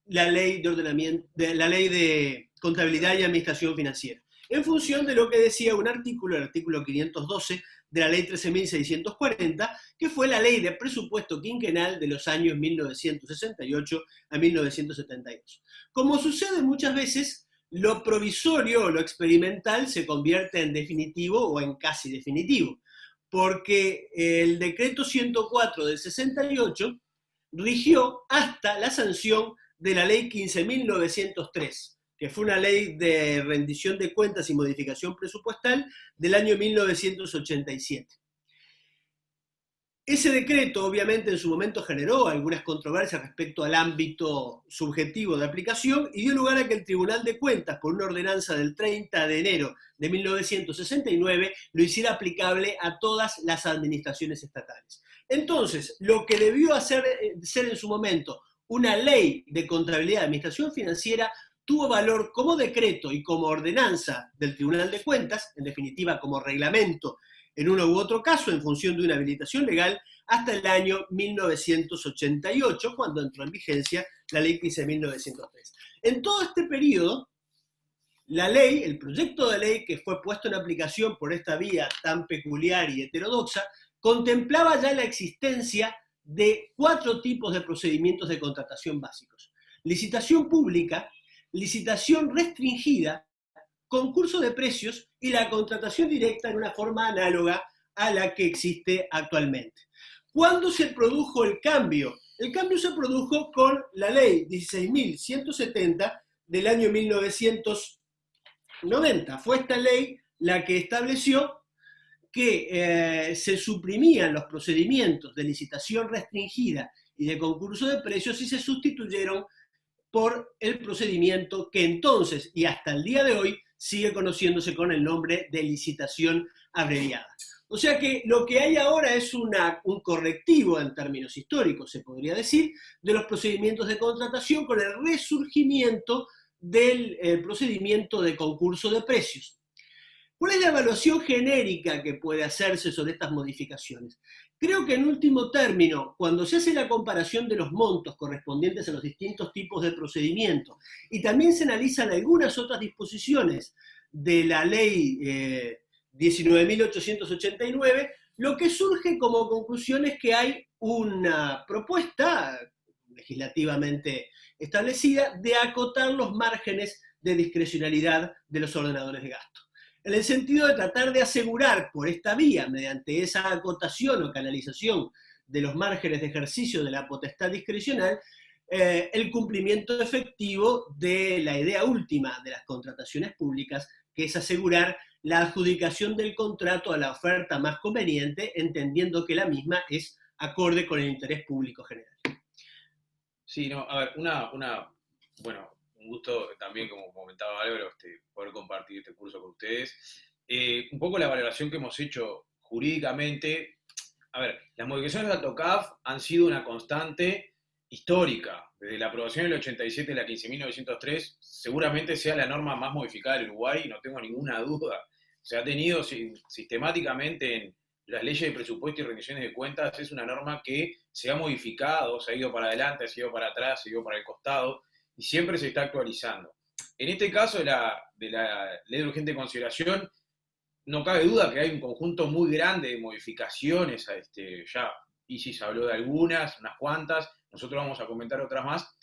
la ley de contabilidad y administración financiera, en función de lo que decía el artículo 512 de la ley 13.640, que fue la ley de presupuesto quinquenal de los años 1968 a 1972. Como sucede muchas veces, lo provisorio o lo experimental se convierte en definitivo o en casi definitivo, porque el decreto 104 del 68 rigió hasta la sanción de la ley 15.903, que fue una ley de rendición de cuentas y modificación presupuestal del año 1987. Ese decreto, obviamente, en su momento generó algunas controversias respecto al ámbito subjetivo de aplicación y dio lugar a que el Tribunal de Cuentas, por una ordenanza del 30 de enero de 1969, lo hiciera aplicable a todas las administraciones estatales. Entonces, lo que debió ser en su momento una ley de contabilidad y administración financiera tuvo valor como decreto y como ordenanza del Tribunal de Cuentas, en definitiva como reglamento en uno u otro caso, en función de una habilitación legal, hasta el año 1988, cuando entró en vigencia la ley 15.903. En todo este periodo, la ley, el proyecto de ley que fue puesto en aplicación por esta vía tan peculiar y heterodoxa, contemplaba ya la existencia de 4 tipos de procedimientos de contratación básicos: licitación pública, licitación restringida, concurso de precios y la contratación directa en una forma análoga a la que existe actualmente. ¿Cuándo se produjo el cambio? El cambio se produjo con la ley 16.170 del año 1990. Fue esta ley la que estableció que se suprimían los procedimientos de licitación restringida y de concurso de precios y se sustituyeron por el procedimiento que entonces y hasta el día de hoy sigue conociéndose con el nombre de licitación abreviada. O sea que lo que hay ahora es un correctivo en términos históricos, se podría decir, de los procedimientos de contratación con el resurgimiento del procedimiento de concurso de precios. ¿Cuál es la evaluación genérica que puede hacerse sobre estas modificaciones? Creo que en último término, cuando se hace la comparación de los montos correspondientes a los distintos tipos de procedimiento y también se analizan algunas otras disposiciones de la ley 19.889, lo que surge como conclusión es que hay una propuesta legislativamente establecida de acotar los márgenes de discrecionalidad de los ordenadores de gasto, en el sentido de tratar de asegurar por esta vía, mediante esa acotación o canalización de los márgenes de ejercicio de la potestad discrecional, el cumplimiento efectivo de la idea última de las contrataciones públicas, que es asegurar la adjudicación del contrato a la oferta más conveniente, entendiendo que la misma es acorde con el interés público general. Sí, no, a ver, bueno, un gusto también, como comentaba Álvaro, poder compartir este curso con ustedes. Un poco la valoración que hemos hecho jurídicamente. A ver, las modificaciones de AutoCAF han sido una constante histórica. Desde la aprobación del 87 de la 15.903, seguramente sea la norma más modificada del Uruguay, no tengo ninguna duda. Se ha tenido sistemáticamente en las leyes de presupuesto y rendiciones de cuentas, es una norma que se ha modificado, se ha ido para adelante, se ha ido para atrás, se ha ido para el costado, y siempre se está actualizando. En este caso de la ley de urgente consideración, no cabe duda que hay un conjunto muy grande de modificaciones, ya Isis habló de algunas, unas cuantas, nosotros vamos a comentar otras más,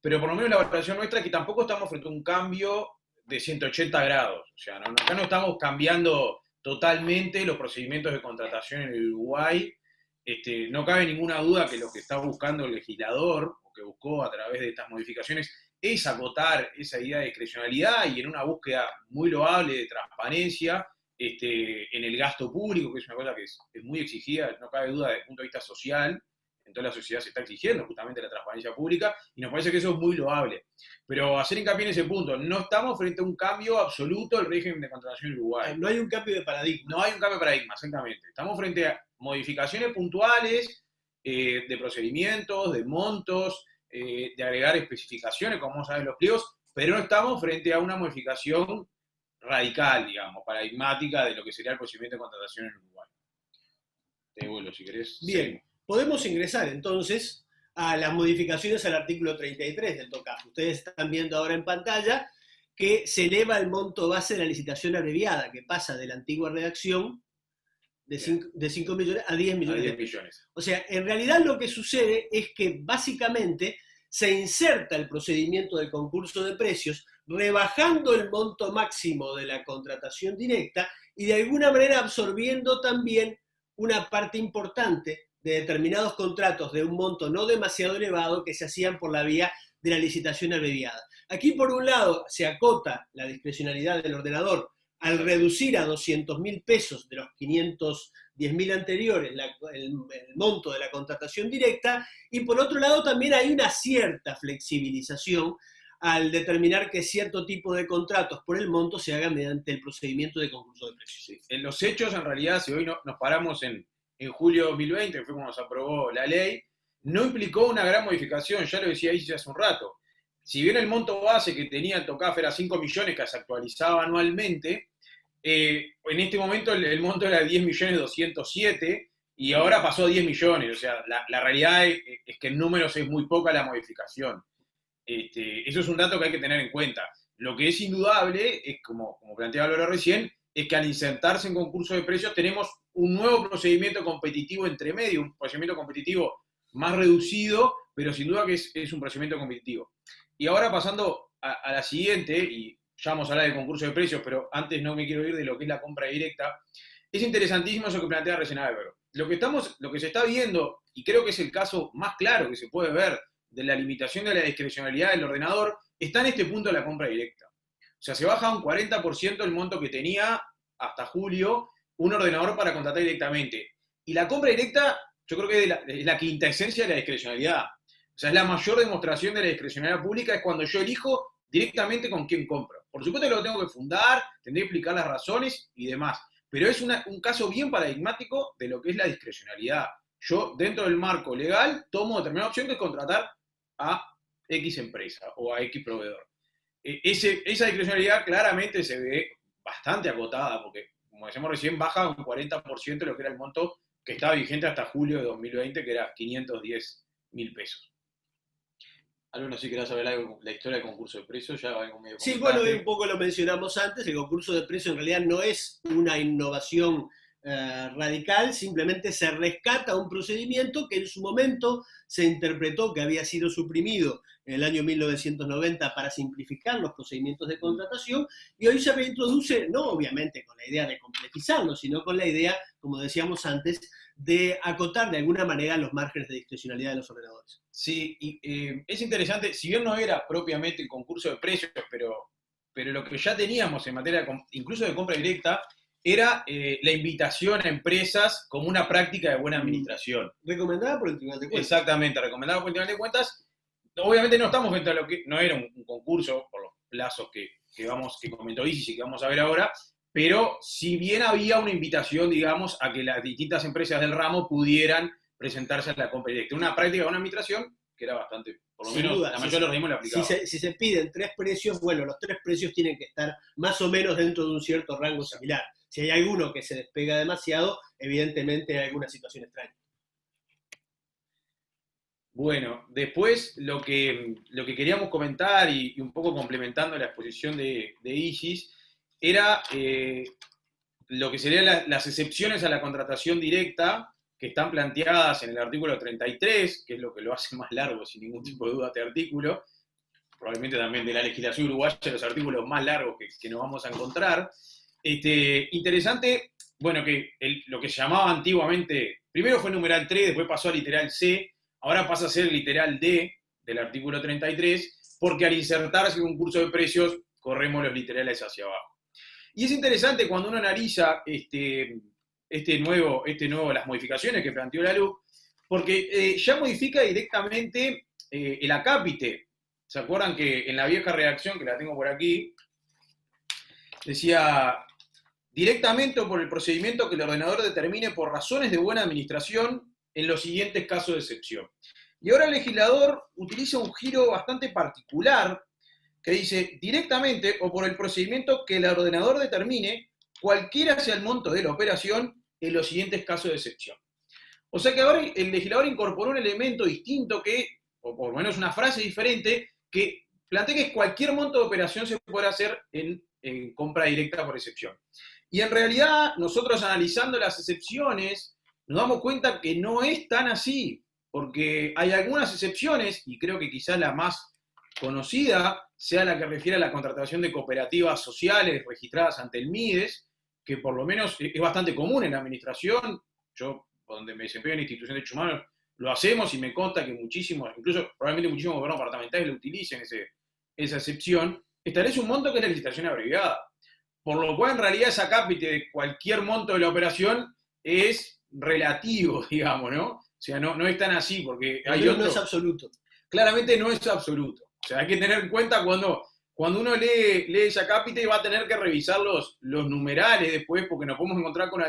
pero por lo menos la valoración nuestra es que tampoco estamos frente a un cambio de 180 grados, o sea, acá no estamos cambiando totalmente los procedimientos de contratación en el Uruguay. No cabe ninguna duda que lo que está buscando el legislador, o que buscó a través de estas modificaciones, es acotar esa idea de discrecionalidad y en una búsqueda muy loable de transparencia en el gasto público, que es una cosa que es muy exigida, no cabe duda desde el punto de vista social. En toda la sociedad se está exigiendo justamente la transparencia pública, y nos parece que eso es muy loable. Pero hacer hincapié en ese punto, no estamos frente a un cambio absoluto del régimen de contratación en Uruguay. No hay un cambio de paradigma. No hay un cambio de paradigma, exactamente. Estamos frente a modificaciones puntuales de procedimientos, de montos, de agregar especificaciones, como saben los pliegos, pero no estamos frente a una modificación radical, digamos, paradigmática de lo que sería el procedimiento de contratación en Uruguay. Te devuelvo, si querés. Bien. Sí. Podemos ingresar entonces a las modificaciones al artículo 33 del TOCAF. Ustedes están viendo ahora en pantalla que se eleva el monto base de la licitación abreviada, que pasa de la antigua redacción de 5 millones a 10 millones de pesos. O sea, en realidad lo que sucede es que básicamente se inserta el procedimiento del concurso de precios, rebajando el monto máximo de la contratación directa y de alguna manera absorbiendo también una parte importante de determinados contratos de un monto no demasiado elevado que se hacían por la vía de la licitación abreviada. Aquí, por un lado, se acota la discrecionalidad del ordenador al reducir a 200.000 pesos de los 510.000 anteriores el monto de la contratación directa, y por otro lado también hay una cierta flexibilización al determinar que cierto tipo de contratos por el monto se hagan mediante el procedimiento de concurso de precios. Sí. En los hechos, en realidad, si hoy nos paramos en julio de 2020, que fue cuando se aprobó la ley, no implicó una gran modificación, ya lo decía Isis hace un rato. Si bien el monto base que tenía el TOCAF era 5 millones, que se actualizaba anualmente, en este momento el monto era 10.207.000 y ahora pasó a 10 millones. O sea, la realidad es que en números es muy poca la modificación. Eso es un dato que hay que tener en cuenta. Lo que es indudable es, como planteaba Álvaro recién, es que al insertarse en concurso de precios tenemos un nuevo procedimiento competitivo entre medio, un procedimiento competitivo más reducido, pero sin duda que es un procedimiento competitivo. Y ahora pasando a la siguiente, y ya vamos a hablar de concurso de precios, pero antes no me quiero ir de lo que es la compra directa, es interesantísimo eso que plantea recién Álvaro. lo que se está viendo, y creo que es el caso más claro que se puede ver de la limitación de la discrecionalidad del ordenador, está en este punto de la compra directa. O sea, se baja un 40% el monto que tenía hasta julio un ordenador para contratar directamente. Y la compra directa, yo creo que es la quinta esencia de la discrecionalidad. O sea, es la mayor demostración de la discrecionalidad pública, es cuando yo elijo directamente con quién compro. Por supuesto que lo tengo que fundar, tendré que explicar las razones y demás, pero es un caso bien paradigmático de lo que es la discrecionalidad. Yo, dentro del marco legal, tomo determinada opción que es contratar a X empresa o a X proveedor. Esa discrecionalidad claramente se ve bastante acotada, porque, como decíamos recién, baja un 40% de lo que era el monto que estaba vigente hasta julio de 2020, que era 510.000 pesos. Algo, no sé si querés saber algo, la historia del concurso de precios, ya vengo medio. Sí, bueno, un poco lo mencionamos antes, el concurso de precios en realidad no es una innovación radical, simplemente se rescata un procedimiento que en su momento se interpretó que había sido suprimido en el año 1990 para simplificar los procedimientos de contratación, y hoy se reintroduce, no obviamente con la idea de complejizarlo, sino con la idea, como decíamos antes, de acotar de alguna manera los márgenes de discrecionalidad de los ordenadores. Sí, y es interesante, si bien no era propiamente el concurso de precios, pero lo que ya teníamos en materia incluso de compra directa, era la invitación a empresas como una práctica de buena administración. Recomendada por el Tribunal de Cuentas. Exactamente, recomendada por el Tribunal de Cuentas. Obviamente no estamos frente a lo que no era un concurso, por los plazos que comentó Isis y que vamos a ver ahora, pero si bien había una invitación, digamos, a que las distintas empresas del ramo pudieran presentarse a la compra directa. Una práctica de una administración que era bastante, por lo menos la mayoría de los organismos la aplicaban. Si se piden 3 precios, bueno, los 3 precios tienen que estar más o menos dentro de un cierto rango similar. Si hay alguno que se despega demasiado, evidentemente hay alguna situación extraña. Bueno, después lo que queríamos comentar y un poco complementando la exposición de Isis, era lo que serían las excepciones a la contratación directa que están planteadas en el artículo 33, que es lo que lo hace más largo, sin ningún tipo de duda, este artículo, probablemente también de la legislación uruguaya, los artículos más largos que nos vamos a encontrar. Interesante, bueno, que lo que se llamaba antiguamente, primero fue numeral 3, después pasó a literal C, ahora pasa a ser literal D del artículo 33, porque al insertarse en un curso de precios, corremos los literales hacia abajo. Y es interesante cuando uno analiza las modificaciones que planteó la LUC, porque ya modifica directamente el acápite. ¿Se acuerdan que en la vieja redacción, que la tengo por aquí, decía directamente o por el procedimiento que el ordenador determine por razones de buena administración en los siguientes casos de excepción? Y ahora el legislador utiliza un giro bastante particular que dice directamente o por el procedimiento que el ordenador determine cualquiera sea el monto de la operación en los siguientes casos de excepción. O sea que ahora el legislador incorporó un elemento distinto o por lo menos una frase diferente, que plantea que cualquier monto de operación se puede hacer en compra directa por excepción. Y en realidad, nosotros analizando las excepciones, nos damos cuenta que no es tan así, porque hay algunas excepciones, y creo que quizás la más conocida sea la que refiere a la contratación de cooperativas sociales registradas ante el MIDES, que por lo menos es bastante común en la administración. Yo, donde me desempeño en la institución de derechos humanos, lo hacemos y me consta que muchísimos, incluso probablemente muchísimos gobiernos departamentales lo utilicen esa excepción. Establece un monto que es la licitación abreviada, por lo cual en realidad ese acápite de cualquier monto de la operación es relativo, digamos, ¿no? O sea, no es tan así, porque hay otro... No es absoluto. Claramente no es absoluto. O sea, hay que tener en cuenta cuando uno lee ese acápite, va a tener que revisar los numerales después, porque nos podemos encontrar con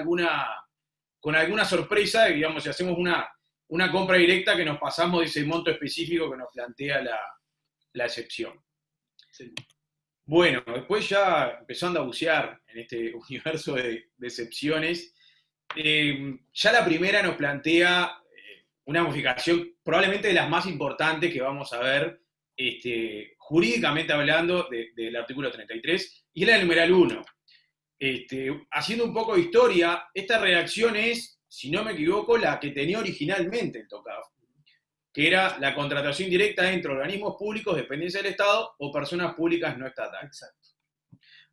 alguna sorpresa, digamos, si hacemos una compra directa que nos pasamos de ese monto específico que nos plantea la excepción. Sí. Bueno, después ya empezando a bucear en este universo de excepciones, ya la primera nos plantea una modificación probablemente de las más importantes que vamos a ver jurídicamente hablando del artículo 33, y es la del numeral 1. Haciendo un poco de historia, esta redacción es, si no me equivoco, la que tenía originalmente el tocado, que era la contratación directa entre organismos públicos, dependencia del Estado o personas públicas no estatales. Exacto.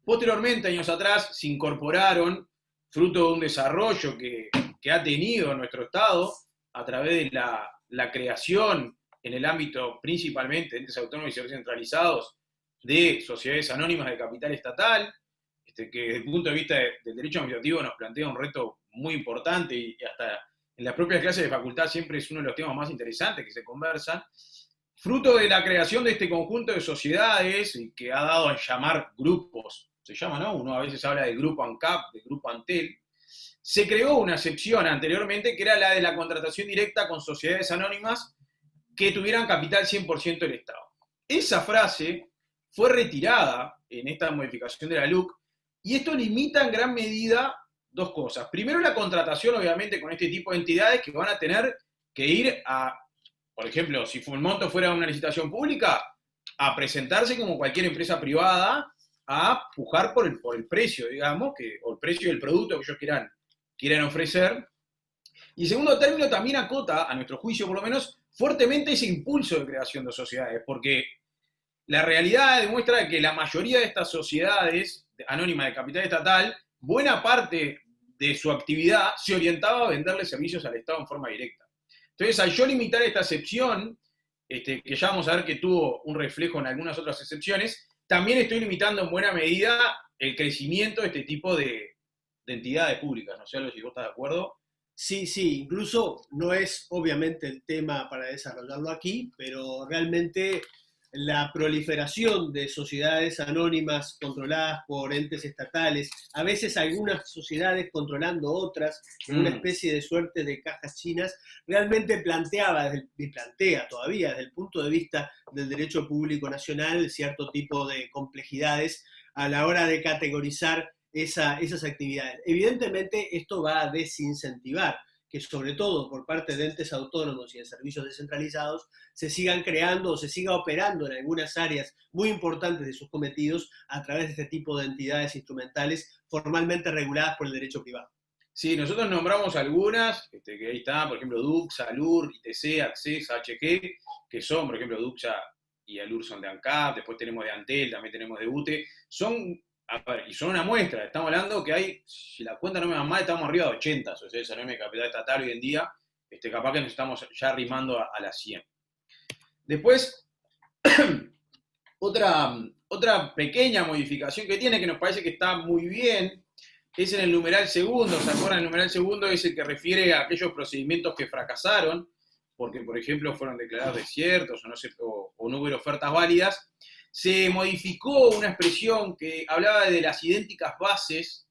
Posteriormente, años atrás, se incorporaron, fruto de un desarrollo que que ha tenido nuestro Estado a través de la creación en el ámbito principalmente de entes autónomos y servicios centralizados de sociedades anónimas de capital estatal, que desde el punto de vista del derecho administrativo nos plantea un reto muy importante y hasta en las propias clases de facultad siempre es uno de los temas más interesantes que se conversan, fruto de la creación de este conjunto de sociedades y que ha dado a llamar grupos, se llama, ¿no? Uno a veces habla de grupo ANCAP, de grupo Antel. Se creó una excepción anteriormente que era la de la contratación directa con sociedades anónimas que tuvieran capital 100% del Estado. Esa frase fue retirada en esta modificación de la LUC y esto limita en gran medida dos cosas. Primero, la contratación, obviamente, con este tipo de entidades que van a tener que ir a, por ejemplo, si el monto fuera una licitación pública, a presentarse como cualquier empresa privada a pujar por el precio, digamos, o el precio del producto que ellos quieran ofrecer. Y en segundo término, también acota, a nuestro juicio por lo menos, fuertemente ese impulso de creación de sociedades, porque la realidad demuestra que la mayoría de estas sociedades anónimas de capital estatal, buena parte de su actividad se orientaba a venderle servicios al Estado en forma directa. Entonces, al yo limitar esta excepción, que ya vamos a ver que tuvo un reflejo en algunas otras excepciones, también estoy limitando en buena medida el crecimiento de este tipo de entidades públicas. No sé, si vos estás de acuerdo. Sí, incluso no es obviamente el tema para desarrollarlo aquí, pero realmente la proliferación de sociedades anónimas controladas por entes estatales, a veces algunas sociedades controlando otras, una especie de suerte de cajas chinas, realmente plantea todavía desde el punto de vista del derecho público nacional cierto tipo de complejidades a la hora de categorizar esas actividades. Evidentemente esto va a desincentivar que sobre todo por parte de entes autónomos y de servicios descentralizados se sigan creando o se siga operando en algunas áreas muy importantes de sus cometidos a través de este tipo de entidades instrumentales formalmente reguladas por el derecho privado. Sí, nosotros nombramos algunas, que ahí está, por ejemplo, DUCSA, ALUR, ITC, ACCES, HG, que son, por ejemplo, DUCSA y ALUR son de ANCAP, después tenemos de Antel, también tenemos de UTE, y son una muestra, estamos hablando que hay, si la cuenta no me va mal, estamos arriba de 80 sociedades anónimas de capital estatal hoy en día, capaz que nos estamos ya arrimando a las 100. Después, otra pequeña modificación que tiene, que nos parece que está muy bien, es en el numeral segundo. ¿Se acuerdan? El numeral segundo es el que refiere a aquellos procedimientos que fracasaron, porque, por ejemplo, fueron declarados desiertos o no hubo ofertas válidas. Se modificó una expresión que hablaba de las idénticas bases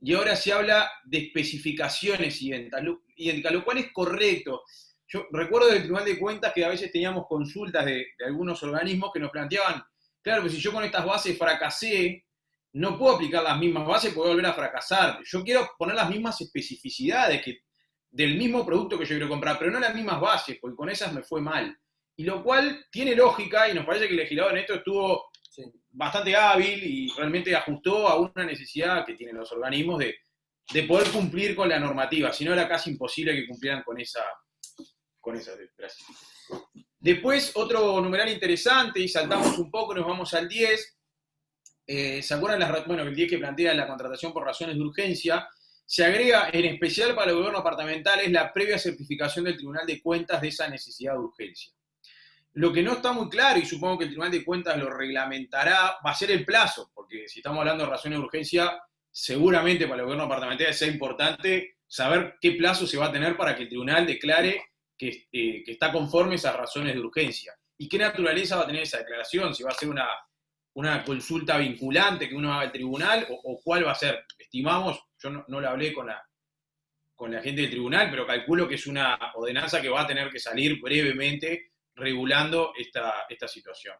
y ahora se habla de especificaciones idénticas, lo cual es correcto. Yo recuerdo del Tribunal de Cuentas que a veces teníamos consultas de algunos organismos que nos planteaban, claro, pues si yo con estas bases fracasé, no puedo aplicar las mismas bases, puedo volver a fracasar. Yo quiero poner las mismas especificidades del mismo producto que yo quiero comprar, pero no las mismas bases, porque con esas me fue mal. Y lo cual tiene lógica, y nos parece que el legislador en esto estuvo bastante hábil y realmente ajustó a una necesidad que tienen los organismos de poder cumplir con la normativa, si no era casi imposible que cumplieran con esa desgracia. Después, otro numeral interesante, y saltamos un poco, nos vamos al 10. ¿Se acuerdan? El 10 que plantea la contratación por razones de urgencia? Se agrega, en especial para los gobiernos departamentales, la previa certificación del Tribunal de Cuentas de esa necesidad de urgencia. Lo que no está muy claro, y supongo que el Tribunal de Cuentas lo reglamentará, va a ser el plazo, porque si estamos hablando de razones de urgencia, seguramente para el gobierno departamental sea importante saber qué plazo se va a tener para que el tribunal declare que está conforme a esas razones de urgencia. ¿Y qué naturaleza va a tener esa declaración? Si va a ser una consulta vinculante que uno haga al tribunal, o cuál va a ser. Estimamos, yo no lo hablé con la gente del tribunal, pero calculo que es una ordenanza que va a tener que salir brevemente regulando esta situación.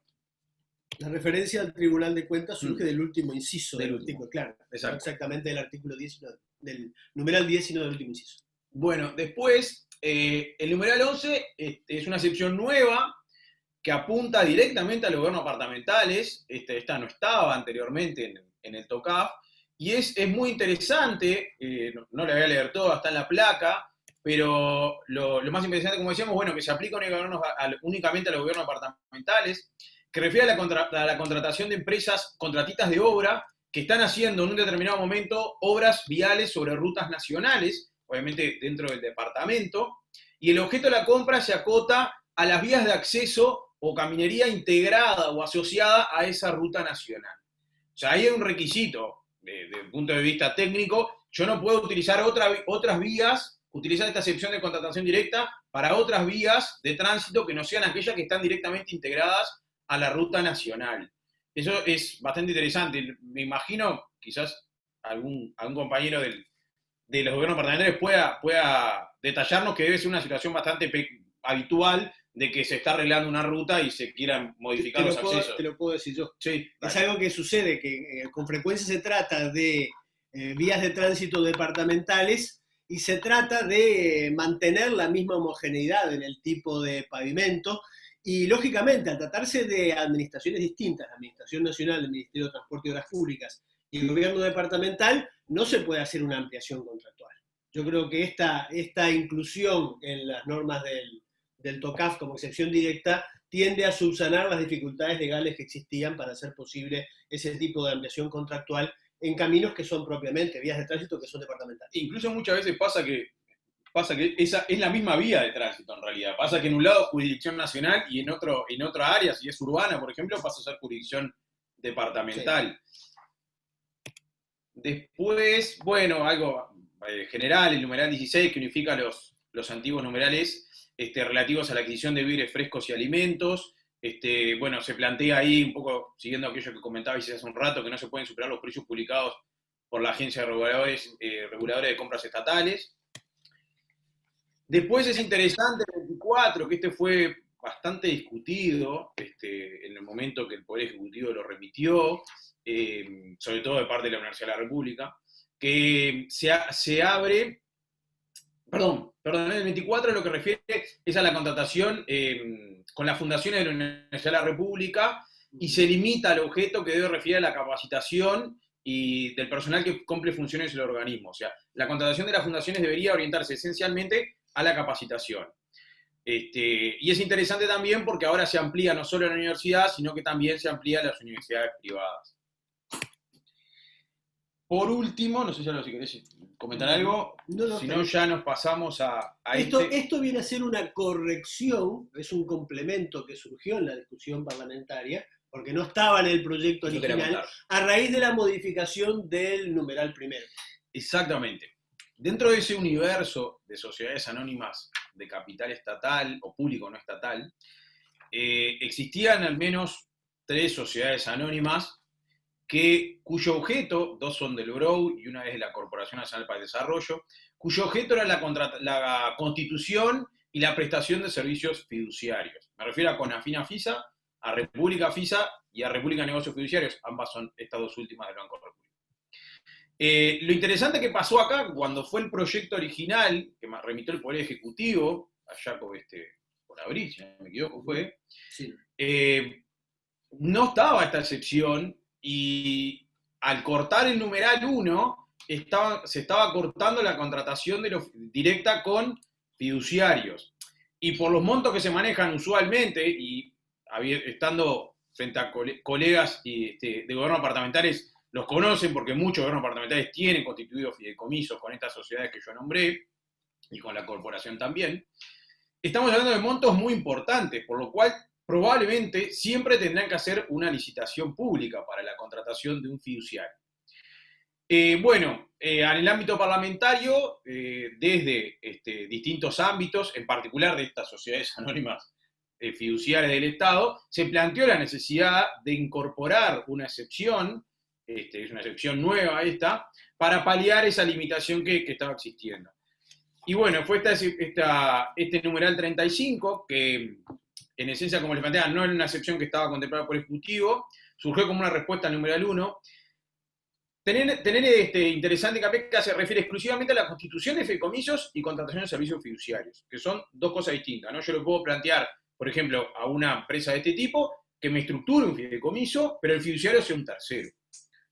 La referencia al Tribunal de Cuentas surge del último inciso del último. artículo, claro. Exacto. Exactamente del artículo 10, del numeral 10 y no del último inciso. Bueno, después, el numeral 11 es una excepción nueva que apunta directamente a los gobiernos departamentales. Esta no estaba anteriormente en el TOCAF, y es muy interesante, no la voy a leer toda, está en la placa, pero lo más interesante, como decíamos, bueno, que se aplica únicamente a los gobiernos departamentales, que refiere a la contratación de empresas contratistas de obra que están haciendo en un determinado momento obras viales sobre rutas nacionales, obviamente dentro del departamento, y el objeto de la compra se acota a las vías de acceso o caminería integrada o asociada a esa ruta nacional. O sea, ahí hay un requisito, desde el punto de vista técnico. Yo no puedo utilizar otras vías, utilizar esta excepción de contratación directa para otras vías de tránsito que no sean aquellas que están directamente integradas a la ruta nacional. Eso es bastante interesante. Me imagino, quizás algún compañero de los gobiernos departamentales pueda detallarnos que debe ser una situación bastante habitual de que se está arreglando una ruta y se quieran modificar los accesos. Te lo puedo decir yo. Sí, es algo que sucede, que con frecuencia se trata de vías de tránsito departamentales y se trata de mantener la misma homogeneidad en el tipo de pavimento. Y lógicamente, al tratarse de administraciones distintas, la Administración Nacional, el Ministerio de Transporte y Obras Públicas y el gobierno departamental, no se puede hacer una ampliación contractual. Yo creo que esta inclusión en las normas del TOCAF como excepción directa tiende a subsanar las dificultades legales que existían para hacer posible ese tipo de ampliación contractual en caminos que son propiamente vías de tránsito que son departamentales. Incluso muchas veces pasa que esa es la misma vía de tránsito en realidad. Pasa que en un lado es jurisdicción nacional y en otra área, si es urbana, por ejemplo, pasa a ser jurisdicción departamental. Sí. Después, bueno, algo general, el numeral 16, que unifica los antiguos numerales relativos a la adquisición de víveres frescos y alimentos. Bueno, se plantea ahí, un poco siguiendo aquello que comentabais hace un rato, que no se pueden superar los precios publicados por la Agencia de Reguladores de Compras Estatales. Después es interesante el 24, que fue bastante discutido en el momento que el Poder Ejecutivo lo remitió, sobre todo de parte de la Universidad de la República, que se abre, perdón, el 24 lo que refiere es a la contratación con las fundaciones de la Universidad de la República y se limita al objeto que debe referir a la capacitación y del personal que cumple funciones del organismo. O sea, la contratación de las fundaciones debería orientarse esencialmente a la capacitación. Y es interesante también porque ahora se amplía no solo a la universidad, sino que también se amplía a las universidades privadas. Por último, no sé si querés comentar algo, si no ya nos pasamos a Esto viene a ser una corrección, es un complemento que surgió en la discusión parlamentaria, porque no estaba en el proyecto original, a raíz de la modificación del numeral primero. Exactamente. Dentro de ese universo de sociedades anónimas de capital estatal o público no estatal, existían al menos 3 sociedades anónimas cuyo objeto, 2 son del BROU y una es de la Corporación Nacional para el Desarrollo, cuyo objeto era la constitución y la prestación de servicios fiduciarios. Me refiero a CONAFINA FISA, a República FISA y a República Negocios Fiduciarios, ambas son estas 2 últimas del Banco República. Lo interesante que pasó acá, cuando fue el proyecto original, que me remitió el Poder Ejecutivo, allá por abril, si no me equivoco, fue, sí. No estaba esta excepción, y al cortar el numeral 1, se estaba cortando la contratación directa con fiduciarios. Y por los montos que se manejan usualmente, y estando frente a colegas de gobiernos departamentales, los conocen porque muchos gobiernos departamentales tienen constituidos fideicomisos con estas sociedades que yo nombré, y con la corporación también. Estamos hablando de montos muy importantes, por lo cual probablemente siempre tendrán que hacer una licitación pública para la contratación de un fiduciario. En el ámbito parlamentario, desde distintos ámbitos, en particular de estas sociedades anónimas fiduciarias del Estado, se planteó la necesidad de incorporar una excepción, es una excepción nueva esta, para paliar esa limitación que estaba existiendo. Y bueno, fue este numeral 35, que en esencia, como les planteaba, no era una excepción que estaba contemplada por el Ejecutivo, surgió como una respuesta al numeral 1. Tener interesante que se refiere exclusivamente a la constitución de fideicomisos y contratación de servicios fiduciarios, que son 2 cosas distintas, ¿no? Yo lo puedo plantear, por ejemplo, a una empresa de este tipo, que me estructure un fideicomiso, pero el fiduciario sea un tercero.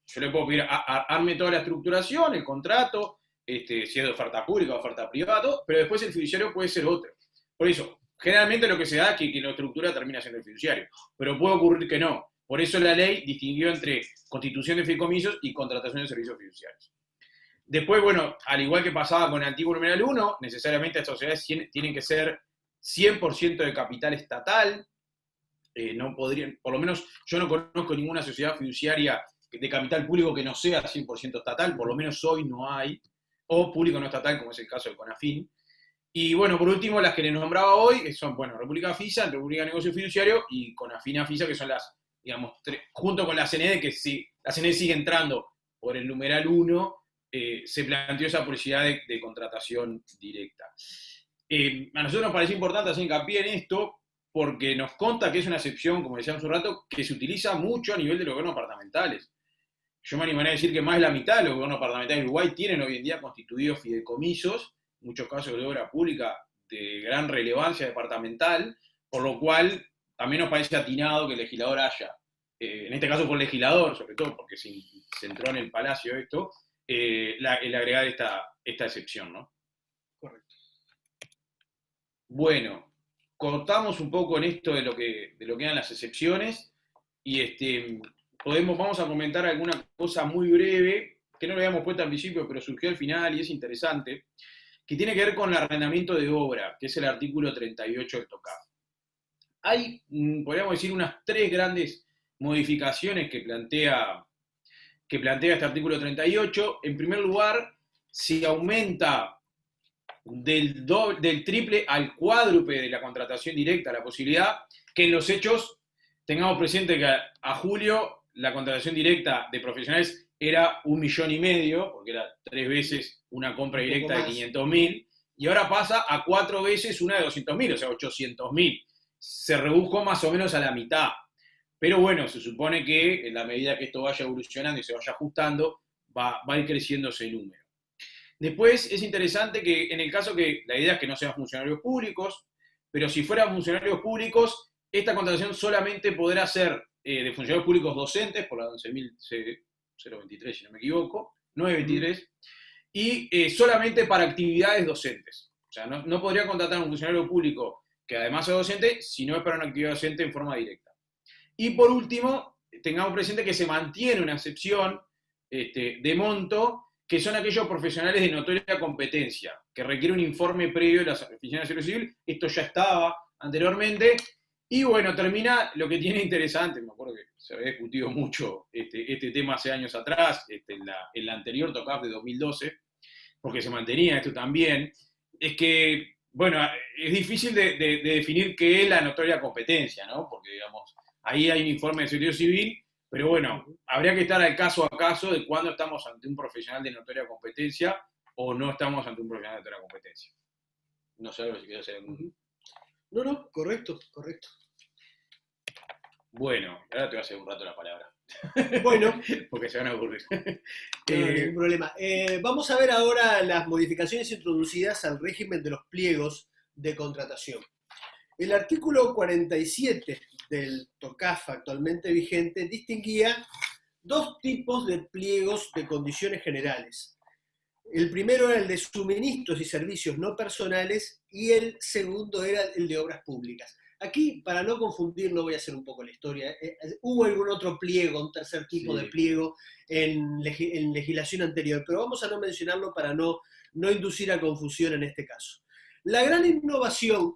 Yo le puedo pedir, arme toda la estructuración, el contrato, si es de oferta pública o oferta privada, pero después el fiduciario puede ser otro. Por eso, generalmente lo que se da es que la estructura termina siendo el fiduciario, pero puede ocurrir que no. Por eso la ley distinguió entre constitución de fideicomisos y contratación de servicios fiduciarios. Después, bueno, al igual que pasaba con el antiguo numeral 1, necesariamente estas sociedades tienen que ser 100% de capital estatal. No podrían, por lo menos yo no conozco ninguna sociedad fiduciaria de capital público que no sea 100% estatal, por lo menos hoy no hay, o público no estatal, como es el caso del CONAFIN. Y bueno, por último, las que les nombraba hoy, que son, bueno, República FISA, República de Negocio Fiduciario y CONAFINA FISA, que son las, digamos, junto con la CND, que si la CND sigue entrando por el numeral 1, se planteó esa posibilidad de contratación directa. A nosotros nos parece importante hacer hincapié en esto, porque nos consta que es una excepción, como decíamos hace un rato, que se utiliza mucho a nivel de los gobiernos departamentales. Yo me animaría a decir que más de la mitad de los gobiernos departamentales de Uruguay tienen hoy en día constituidos fideicomisos, en muchos casos de obra pública de gran relevancia departamental, por lo cual también nos parece atinado que el legislador haya, en este caso por el legislador, sobre todo porque se entró en el Palacio esto, el agregar esta excepción, ¿no? Correcto. Bueno, cortamos un poco en esto de lo que eran las excepciones y vamos a comentar alguna cosa muy breve, que no lo habíamos puesto al principio, pero surgió al final y es interesante, que tiene que ver con el arrendamiento de obra, que es el artículo 38 del TOCAF. Hay, podríamos decir, unas 3 grandes modificaciones que plantea este artículo 38. En primer lugar, se aumenta del triple al cuádruple de la contratación directa, la posibilidad que en los hechos tengamos presente que a julio la contratación directa de profesionales era 1,5 millones, porque era 3 veces una compra directa de 500.000, y ahora pasa a 4 veces una de 200.000, o sea, 800.000. Se redujo más o menos a la mitad. Pero bueno, se supone que en la medida que esto vaya evolucionando y se vaya ajustando, va a ir creciendo ese número. Después es interesante que en el caso que la idea es que no sean funcionarios públicos, pero si fueran funcionarios públicos, esta contratación solamente podrá ser de funcionarios públicos docentes, por la 11.023, si no me equivoco, 923, y solamente para actividades docentes. O sea, no podría contratar a un funcionario público que además sea docente, si no es para una actividad docente en forma directa. Y por último, tengamos presente que se mantiene una excepción de monto, que son aquellos profesionales de notoria competencia, que requiere un informe previo de las oficinas de servicio civil. Esto ya estaba anteriormente. Y bueno, termina lo que tiene interesante, me acuerdo que se había discutido mucho este tema hace años atrás, en la anterior TOCAF de 2012, porque se mantenía esto también, es que, bueno, es difícil de definir qué es la notoria competencia, ¿no? Porque, digamos, ahí hay un informe de servicio civil, pero bueno, habría que estar al caso a caso de cuándo estamos ante un profesional de notoria competencia o no estamos ante un profesional de notoria competencia. No sé si quieres hacer algún... No, correcto. Bueno, ahora te voy a hacer un rato la palabra. Bueno. Porque se van a aburrir. No, ningún problema. Vamos a ver ahora las modificaciones introducidas al régimen de los pliegos de contratación. El artículo 47 del TOCAF actualmente vigente distinguía 2 tipos de pliegos de condiciones generales. El primero era el de suministros y servicios no personales y el segundo era el de obras públicas. Aquí, para no confundirlo, voy a hacer un poco la historia. Hubo algún otro pliego, un tercer tipo de pliego en legislación anterior, pero vamos a no mencionarlo para no inducir a confusión en este caso. La gran innovación,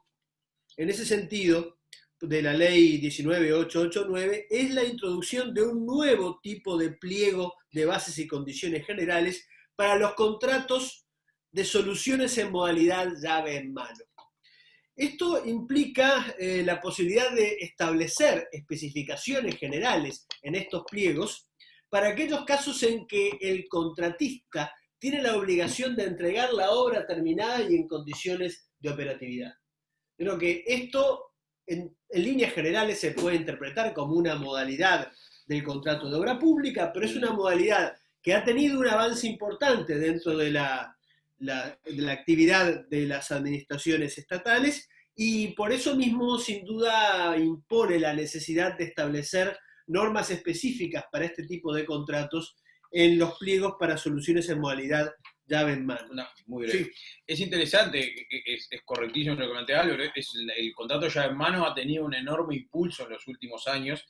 en ese sentido, de la ley 19.889 es la introducción de un nuevo tipo de pliego de bases y condiciones generales para los contratos de soluciones en modalidad llave en mano. Esto implica la posibilidad de establecer especificaciones generales en estos pliegos para aquellos casos en que el contratista tiene la obligación de entregar la obra terminada y en condiciones de operatividad. Creo que esto, en líneas generales, se puede interpretar como una modalidad del contrato de obra pública, pero es una modalidad que ha tenido un avance importante dentro de la actividad de las administraciones estatales y por eso mismo, sin duda, impone la necesidad de establecer normas específicas para este tipo de contratos en los pliegos para soluciones en modalidad llave en mano. Muy breve. Sí. Es interesante, es correctísimo lo que plantea Álvaro, el contrato llave en mano ha tenido un enorme impulso en los últimos años,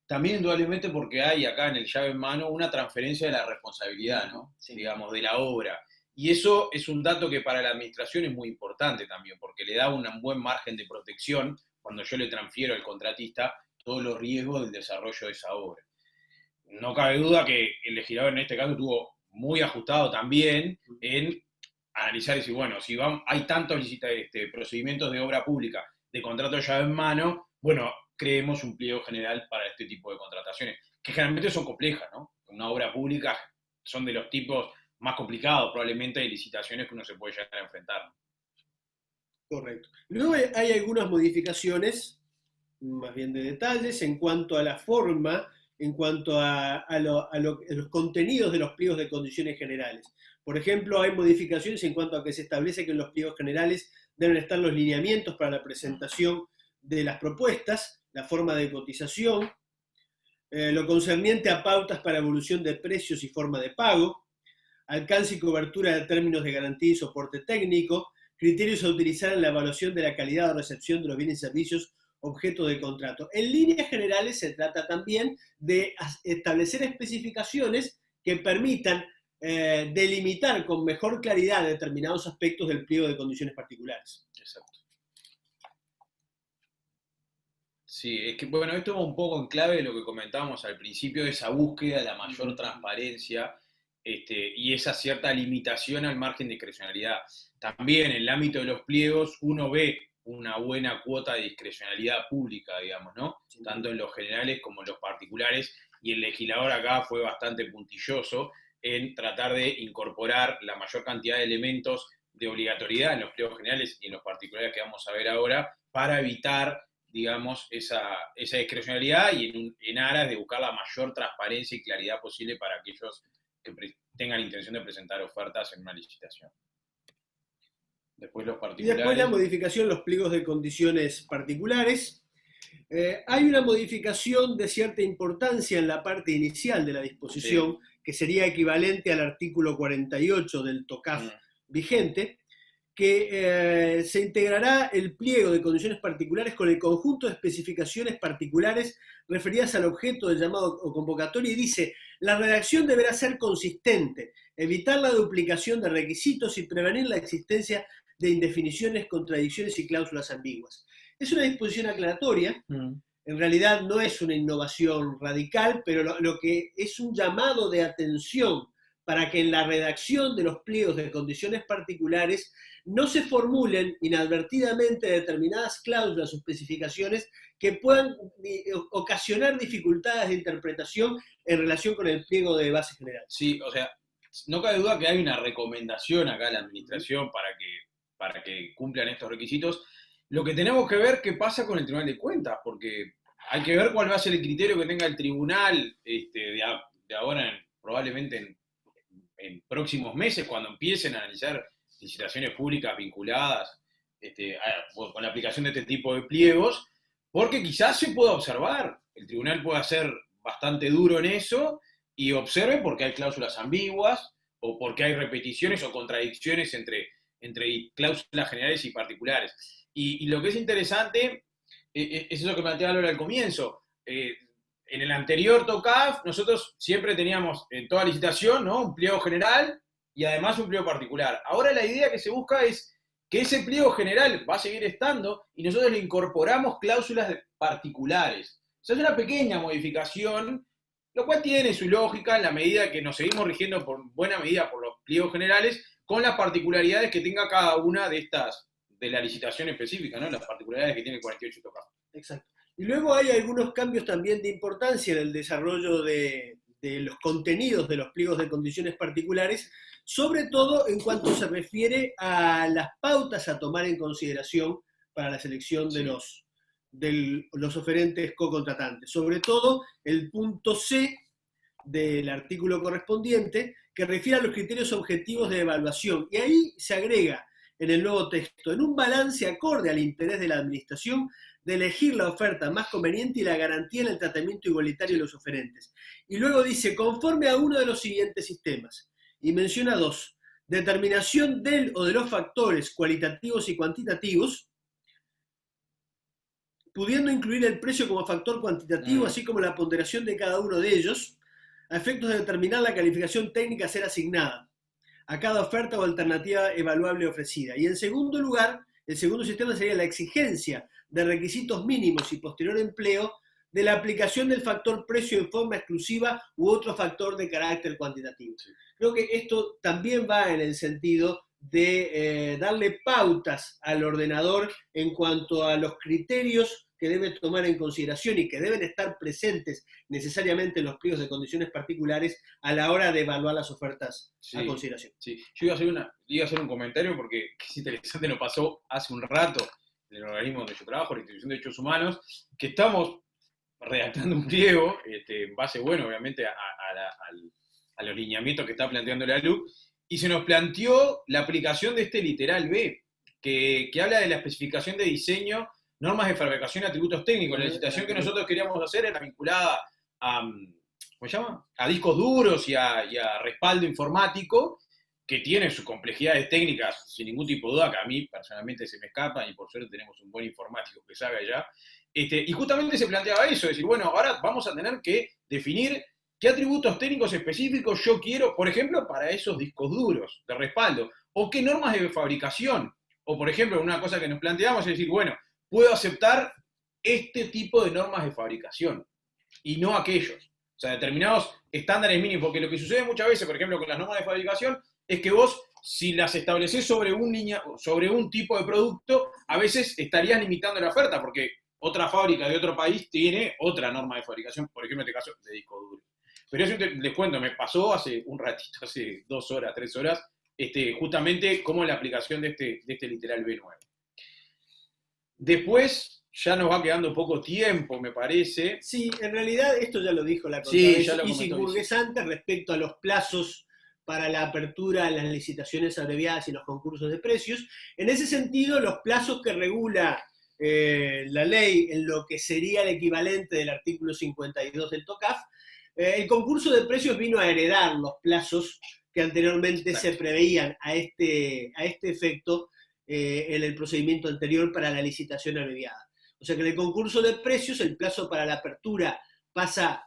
también indudablemente porque hay acá en el llave en mano una transferencia de la responsabilidad, ¿no? Sí. Digamos, de la obra. Y eso es un dato que para la administración es muy importante también, porque le da un buen margen de protección cuando yo le transfiero al contratista todos los riesgos del desarrollo de esa obra. No cabe duda que el legislador en este caso estuvo muy ajustado también en analizar y decir, bueno, si hay tantos procedimientos de obra pública, de contrato llave en mano, bueno, creemos un pliego general para este tipo de contrataciones, que generalmente son complejas, ¿no? Una obra pública son de los tipos más complicados, probablemente, de licitaciones que uno se puede llegar a enfrentar. Correcto. Luego hay algunas modificaciones, más bien de detalles, en cuanto a la forma, en cuanto a los contenidos de los pliegos de condiciones generales. Por ejemplo, hay modificaciones en cuanto a que se establece que en los pliegos generales deben estar los lineamientos para la presentación de las propuestas, la forma de cotización, lo concerniente a pautas para evolución de precios y forma de pago, alcance y cobertura de términos de garantía y soporte técnico, criterios a utilizar en la evaluación de la calidad o recepción de los bienes y servicios objeto de contrato. En líneas generales se trata también de establecer especificaciones que permitan delimitar con mejor claridad determinados aspectos del pliego de condiciones particulares. Exacto. Sí, es que bueno, esto va un poco en clave de lo que comentábamos al principio, de esa búsqueda de la mayor transparencia y esa cierta limitación al margen de discrecionalidad. También en el ámbito de los pliegos uno ve una buena cuota de discrecionalidad pública, digamos, ¿no? Sí. Tanto en los generales como en los particulares, y el legislador acá fue bastante puntilloso en tratar de incorporar la mayor cantidad de elementos de obligatoriedad en los pliegos generales y en los particulares que vamos a ver ahora, para evitar, digamos, esa discrecionalidad y en aras de buscar la mayor transparencia y claridad posible para aquellos que tengan intención de presentar ofertas en una licitación. Después los particulares. Y después la modificación, los pliegos de condiciones particulares. Hay una modificación de cierta importancia en la parte inicial de la disposición, sí, que sería equivalente al artículo 48 del TOCAF vigente, que se integrará el pliego de condiciones particulares con el conjunto de especificaciones particulares referidas al objeto del llamado o convocatoria, y dice: la redacción deberá ser consistente, evitar la duplicación de requisitos y prevenir la existencia de indefiniciones, contradicciones y cláusulas ambiguas. Es una disposición aclaratoria, en realidad no es una innovación radical, pero lo que es un llamado de atención para que en la redacción de los pliegos de condiciones particulares no se formulen inadvertidamente determinadas cláusulas o especificaciones que puedan ocasionar dificultades de interpretación en relación con el pliego de base general. Sí, o sea, no cabe duda que hay una recomendación acá a la administración para que cumplan estos requisitos. Lo que tenemos que ver qué pasa con el Tribunal de Cuentas, porque hay que ver cuál va a ser el criterio que tenga el tribunal de ahora, probablemente en próximos meses, cuando empiecen a analizar licitaciones públicas vinculadas con la aplicación de este tipo de pliegos, porque quizás se pueda observar, el tribunal pueda ser bastante duro en eso y observe porque hay cláusulas ambiguas o porque hay repeticiones o contradicciones entre cláusulas generales y particulares. Y lo que es interesante es eso que planteaba Lola al comienzo. En el anterior TOCAF nosotros siempre teníamos en toda licitación, ¿no?, un pliego general y además un pliego particular. Ahora la idea que se busca es que ese pliego general va a seguir estando y nosotros le incorporamos cláusulas particulares. O sea, es una pequeña modificación, lo cual tiene su lógica en la medida que nos seguimos rigiendo por buena medida por los pliegos generales, con las particularidades que tenga cada una de estas, de la licitación específica, ¿no?, las particularidades que tiene el 48 TOCAF. Exacto. Y luego hay algunos cambios también de importancia en el desarrollo de los contenidos de los pliegos de condiciones particulares, sobre todo en cuanto se refiere a las pautas a tomar en consideración para la selección de los oferentes co-contratantes. Sobre todo el punto C del artículo correspondiente, que refiere a los criterios objetivos de evaluación. Y ahí se agrega en el nuevo texto: en un balance acorde al interés de la administración, de elegir la oferta más conveniente y la garantía en el tratamiento igualitario de los oferentes. Y luego dice: conforme a uno de los siguientes sistemas. Y menciona dos: determinación del o de los factores cualitativos y cuantitativos, pudiendo incluir el precio como factor cuantitativo, así como la ponderación de cada uno de ellos, a efectos de determinar la calificación técnica a ser asignada a cada oferta o alternativa evaluable ofrecida. Y en segundo lugar, el segundo sistema sería la exigencia de requisitos mínimos y posterior empleo de la aplicación del factor precio en forma exclusiva u otro factor de carácter cuantitativo. Creo que esto también va en el sentido de darle pautas al ordenador en cuanto a los criterios que debe tomar en consideración y que deben estar presentes necesariamente en los pliegos de condiciones particulares a la hora de evaluar las ofertas a consideración. Sí, yo iba a hacer un comentario porque es interesante, nos pasó hace un rato en el organismo donde yo trabajo, la Institución de Derechos Humanos, que estamos redactando un pliego, en base, bueno, obviamente a los lineamientos que está planteando la LUC, y se nos planteó la aplicación de este literal B, que habla de la especificación de diseño, normas de fabricación y atributos técnicos. La licitación que nosotros queríamos hacer era vinculada a, ¿cómo se llama?, a discos duros y a respaldo informático, que tiene sus complejidades técnicas, sin ningún tipo de duda, que a mí personalmente se me escapan, y por suerte tenemos un buen informático que sabe allá. Y justamente se planteaba eso, es decir, bueno, ahora vamos a tener que definir qué atributos técnicos específicos yo quiero, por ejemplo, para esos discos duros de respaldo, o qué normas de fabricación, o por ejemplo, una cosa que nos planteamos es decir, bueno, puedo aceptar este tipo de normas de fabricación, y no aquellos. O sea, determinados estándares mínimos, porque lo que sucede muchas veces, por ejemplo, con las normas de fabricación, es que vos, si las establecés sobre un tipo de producto, a veces estarías limitando la oferta, porque otra fábrica de otro país tiene otra norma de fabricación, por ejemplo, en este caso, de disco duro. Pero eso les cuento, me pasó hace un ratito, hace 2 horas, 3 horas, justamente como la aplicación de este literal B9. Después, ya nos va quedando poco tiempo, me parece. Sí, en realidad esto ya lo dijo la contadora Isigburgues antes respecto a los plazos para la apertura en las licitaciones abreviadas y los concursos de precios. En ese sentido, los plazos que regula la ley en lo que sería el equivalente del artículo 52 del TOCAF, el concurso de precios vino a heredar los plazos que anteriormente se preveían a este efecto en el procedimiento anterior para la licitación abreviada. O sea que en el concurso de precios el plazo para la apertura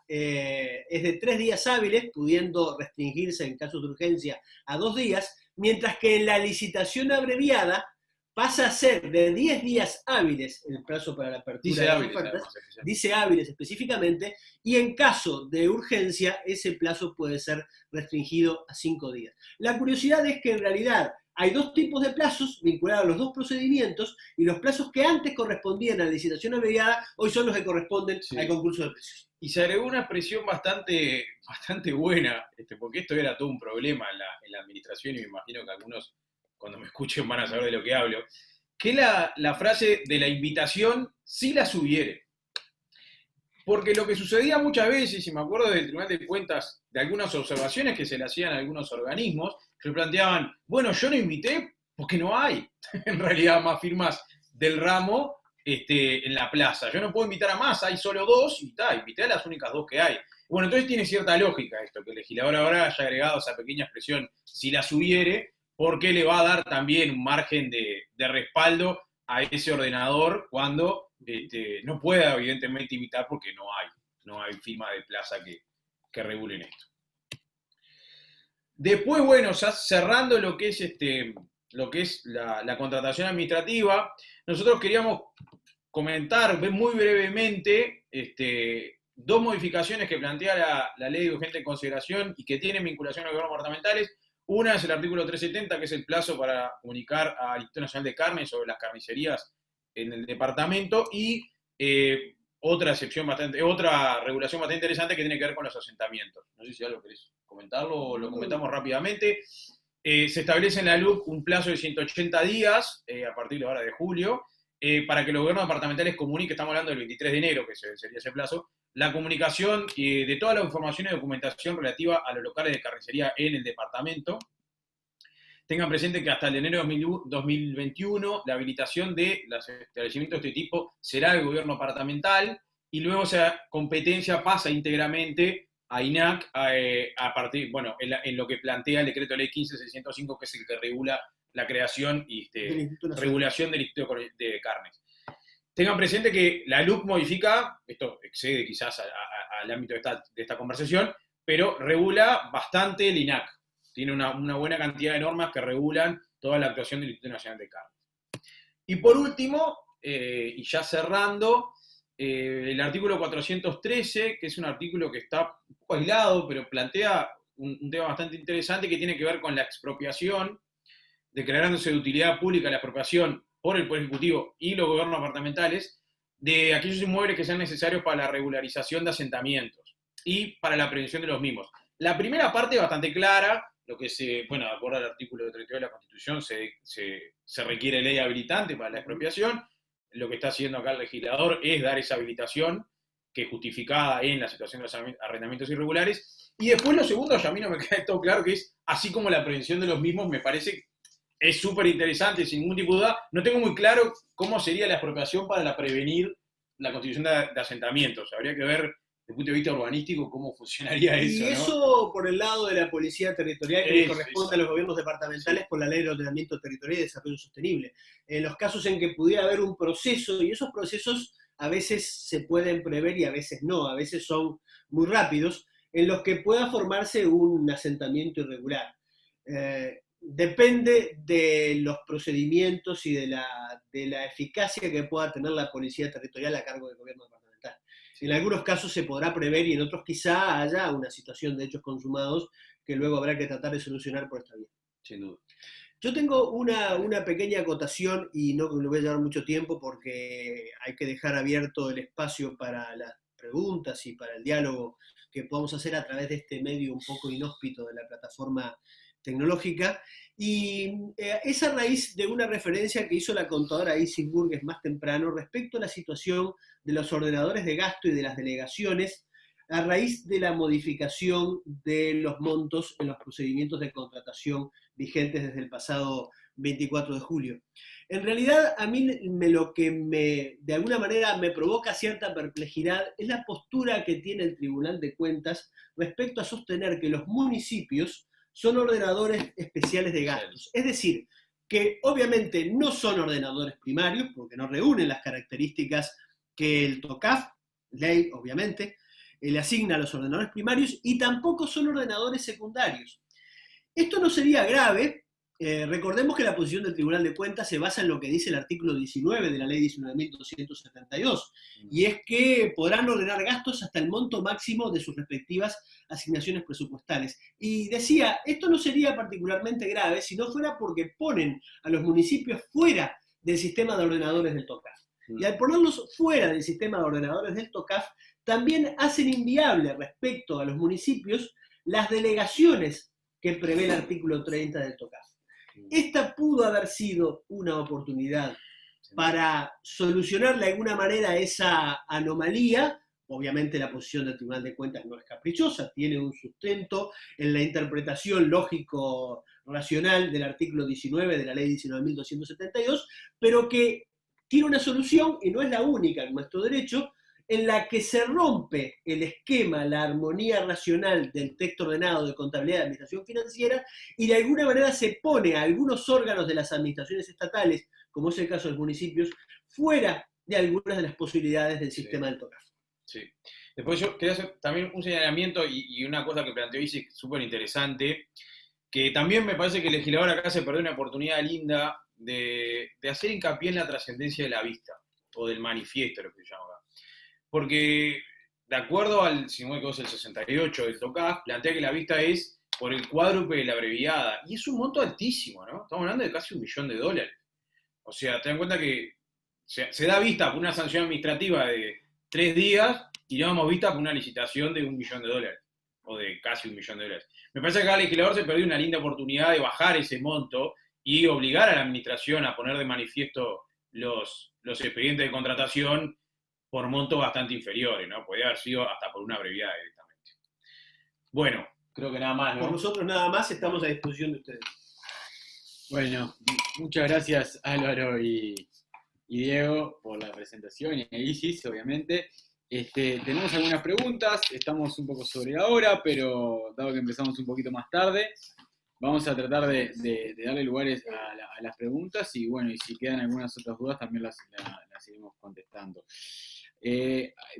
es de 3 días hábiles, pudiendo restringirse en casos de urgencia a 2 días, mientras que en la licitación abreviada pasa a ser de 10 días hábiles el plazo para la apertura de las ofertas, dice hábiles específicamente, y en caso de urgencia ese plazo puede ser restringido a 5 días. La curiosidad es que en realidad hay 2 tipos de plazos vinculados a los 2 procedimientos, y los plazos que antes correspondían a la licitación abreviada hoy son los que corresponden al concurso de precios. Y se agregó una expresión bastante buena, porque esto era todo un problema en la administración, y me imagino que algunos, cuando me escuchen, van a saber de lo que hablo, que la frase de la invitación, si las hubiere. Porque lo que sucedía muchas veces, y me acuerdo del Tribunal de Cuentas, de algunas observaciones que se le hacían a algunos organismos, que planteaban, bueno, yo no invité porque no hay, en realidad, más firmas del ramo en la plaza. Yo no puedo invitar a más, hay solo 2, y invité a las únicas 2 que hay. Bueno, entonces tiene cierta lógica esto, que el legislador ahora haya agregado esa pequeña expresión, si las hubiere, porque le va a dar también un margen de respaldo a ese ordenador cuando no pueda, evidentemente, invitar porque no hay firma de plaza que regulen esto. Después, bueno, ya cerrando lo que es la contratación administrativa, nosotros queríamos comentar muy brevemente 2 modificaciones que plantea la ley de urgente consideración y que tienen vinculación a los gobiernos departamentales. Una es el artículo 370, que es el plazo para comunicar al Instituto Nacional de Carne sobre las carnicerías en el departamento, y otra regulación bastante interesante que tiene que ver con los asentamientos. No sé si algo querés comentarlo o lo comentamos rápidamente. Se establece en la LUC un plazo de 180 días, a partir de ahora de julio, para que los gobiernos departamentales comuniquen, estamos hablando del 23 de enero, que sería ese plazo, la comunicación de toda la información y documentación relativa a los locales de carnicería en el departamento. Tengan presente que hasta el de enero de 2021 la habilitación de los establecimientos de este tipo será del gobierno departamental, y luego esa competencia pasa íntegramente a INAC a partir, bueno, en lo que plantea el decreto de ley 15.605, que es el que regula la creación y regulación del Instituto de Carnes. tengan presente que la LUC modifica, esto excede quizás al ámbito de esta conversación, pero regula bastante el INAC. Tiene una buena cantidad de normas que regulan toda la actuación del Instituto Nacional de Carnes. Y por último, y ya cerrando, el artículo 413, que es un artículo que está un poco aislado, pero plantea un tema bastante interesante que tiene que ver con la expropiación, declarándose de utilidad pública la expropiación por el Poder Ejecutivo y los gobiernos departamentales de aquellos inmuebles que sean necesarios para la regularización de asentamientos y para la prevención de los mismos. La primera parte es bastante clara, lo que de acuerdo al artículo 32 de la Constitución, se requiere ley habilitante para la expropiación. Lo que está haciendo acá el legislador es dar esa habilitación, que es justificada en la situación de los arrendamientos irregulares. Y después lo segundo, ya a mí no me queda todo claro, que es, así como la prevención de los mismos, me parece es súper interesante, sin ningún tipo de duda. No tengo muy claro cómo sería la expropiación para prevenir la constitución de asentamientos. Habría que ver, desde el punto de vista urbanístico, cómo funcionaría eso. Y eso, ¿no? Por el lado de la policía territorial, que le corresponde a los gobiernos departamentales por la Ley de Ordenamiento Territorial y Desarrollo Sostenible. En los casos en que pudiera haber un proceso, y esos procesos a veces se pueden prever y a veces no, a veces son muy rápidos, en los que pueda formarse un asentamiento irregular. Depende de los procedimientos y de la eficacia que pueda tener la policía territorial a cargo del gobierno departamental. En algunos casos se podrá prever y en otros quizá haya una situación de hechos consumados que luego habrá que tratar de solucionar por esta vía. Sin duda. Yo tengo una pequeña acotación y no le voy a llevar mucho tiempo porque hay que dejar abierto el espacio para las preguntas y para el diálogo que podamos hacer a través de este medio un poco inhóspito de la plataforma tecnológica, y es a raíz de una referencia que hizo la contadora Isis Burgues más temprano respecto a la situación de los ordenadores de gasto y de las delegaciones a raíz de la modificación de los montos en los procedimientos de contratación vigentes desde el pasado 24 de julio. En realidad, a mí lo que de alguna manera me provoca cierta perplejidad es la postura que tiene el Tribunal de Cuentas respecto a sostener que los municipios son ordenadores especiales de gastos. Es decir, que obviamente no son ordenadores primarios, porque no reúnen las características que el TOCAF, ley obviamente, le asigna a los ordenadores primarios, y tampoco son ordenadores secundarios. Esto no sería grave. Recordemos que la posición del Tribunal de Cuentas se basa en lo que dice el artículo 19 de la Ley 19.272, y es que podrán ordenar gastos hasta el monto máximo de sus respectivas asignaciones presupuestales. Y decía, esto no sería particularmente grave si no fuera porque ponen a los municipios fuera del sistema de ordenadores del TOCAF. Y al ponerlos fuera del sistema de ordenadores del TOCAF, también hacen inviable respecto a los municipios las delegaciones que prevé el artículo 30 del TOCAF. Esta pudo haber sido una oportunidad para solucionar de alguna manera esa anomalía. Obviamente la posición del Tribunal de Cuentas no es caprichosa, tiene un sustento en la interpretación lógico-racional del artículo 19 de la Ley 19.272, pero que tiene una solución, y no es la única en nuestro derecho, en la que se rompe el esquema, la armonía racional del texto ordenado de contabilidad y administración financiera, y de alguna manera se pone a algunos órganos de las administraciones estatales, como es el caso de los municipios, fuera de algunas de las posibilidades del sistema del TOCAF. Sí. Después yo quería hacer también un señalamiento y una cosa que planteó Isis súper interesante, que también me parece que el legislador acá se perdió una oportunidad linda de hacer hincapié en la trascendencia de la vista, o del manifiesto, lo que se llama acá. Porque, de acuerdo al, si no me equivoco, el 68 del TOCAF, plantea que la vista es por el cuádruple de la abreviada. Y es un monto altísimo, ¿no? Estamos hablando de casi $1 millón. O sea, ten en cuenta que se da vista por una sanción administrativa de 3 días y damos vista por una licitación de $1 millón. O de casi $1 millón. Me parece que acá el legislador se perdió una linda oportunidad de bajar ese monto y obligar a la administración a poner de manifiesto los expedientes de contratación por montos bastante inferiores, ¿no? Podría haber sido hasta por una abreviada directamente. Bueno, creo que nada más, ¿no? Por nosotros nada más, estamos a disposición de ustedes. Bueno, muchas gracias Álvaro y Diego por la presentación, y a Isis, obviamente. Tenemos algunas preguntas, estamos un poco sobre la hora, pero dado que empezamos un poquito más tarde, vamos a tratar de darle lugares a las preguntas y bueno, y si quedan algunas otras dudas también las seguimos contestando.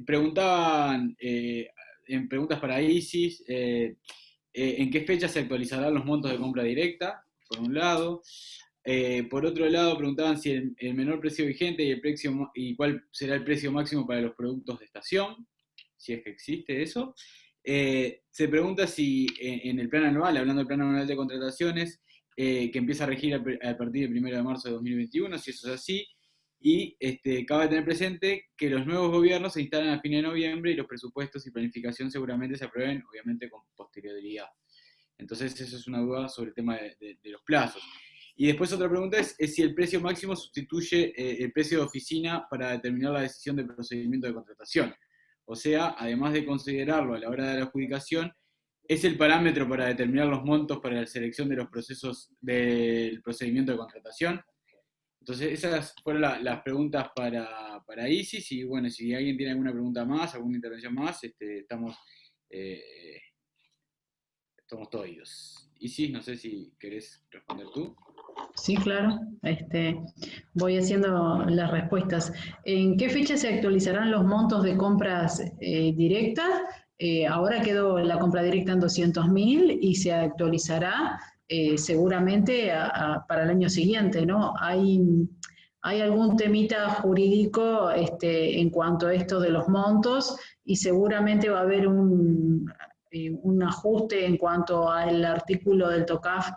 Preguntaban, en preguntas para Isis, ¿en qué fecha se actualizarán los montos de compra directa? Por un lado. Por otro lado, preguntaban si el menor precio vigente y cuál será el precio máximo para los productos de estación, si es que existe eso. Se pregunta si en el plan anual, hablando del plan anual de contrataciones, que empieza a regir a partir del 1 de marzo de 2021, si eso es así, y cabe tener presente que los nuevos gobiernos se instalan a fin de noviembre y los presupuestos y planificación seguramente se aprueben, obviamente, con posterioridad. Entonces, eso es una duda sobre el tema de los plazos. Y después otra pregunta es si el precio máximo sustituye el precio de oficina para determinar la decisión del procedimiento de contratación. O sea, además de considerarlo a la hora de la adjudicación, es el parámetro para determinar los montos para la selección de los procesos del procedimiento de contratación. Entonces, esas fueron las preguntas para Isis, y bueno, si alguien tiene alguna pregunta más, alguna intervención más, estamos todos oídos. Isis, no sé si querés responder tú. Sí, claro. Voy haciendo las respuestas. ¿En qué fecha se actualizarán los montos de compras directas? Ahora quedó la compra directa en 200.000 y se actualizará seguramente para el año siguiente, ¿no? Hay algún temita jurídico en cuanto a esto de los montos y seguramente va a haber un ajuste en cuanto al artículo del TOCAF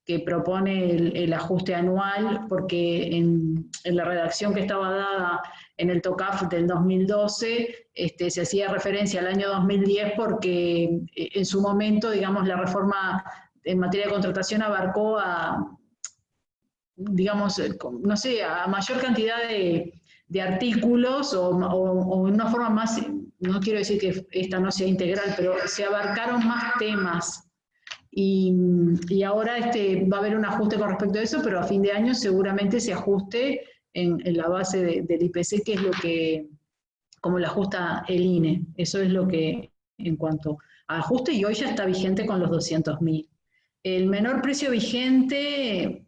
que propone el ajuste anual, porque en la redacción que estaba dada en el TOCAF del 2012 se hacía referencia al año 2010 porque en su momento, digamos, la reforma en materia de contratación abarcó digamos, no sé, a mayor cantidad de artículos o una forma más, no quiero decir que esta no sea integral, pero se abarcaron más temas. Y ahora va a haber un ajuste con respecto a eso, pero a fin de año seguramente se ajuste en la base del IPC, que es como lo ajusta el INE. Eso es lo que, en cuanto a ajuste, y hoy ya está vigente con los 200.000. El menor precio vigente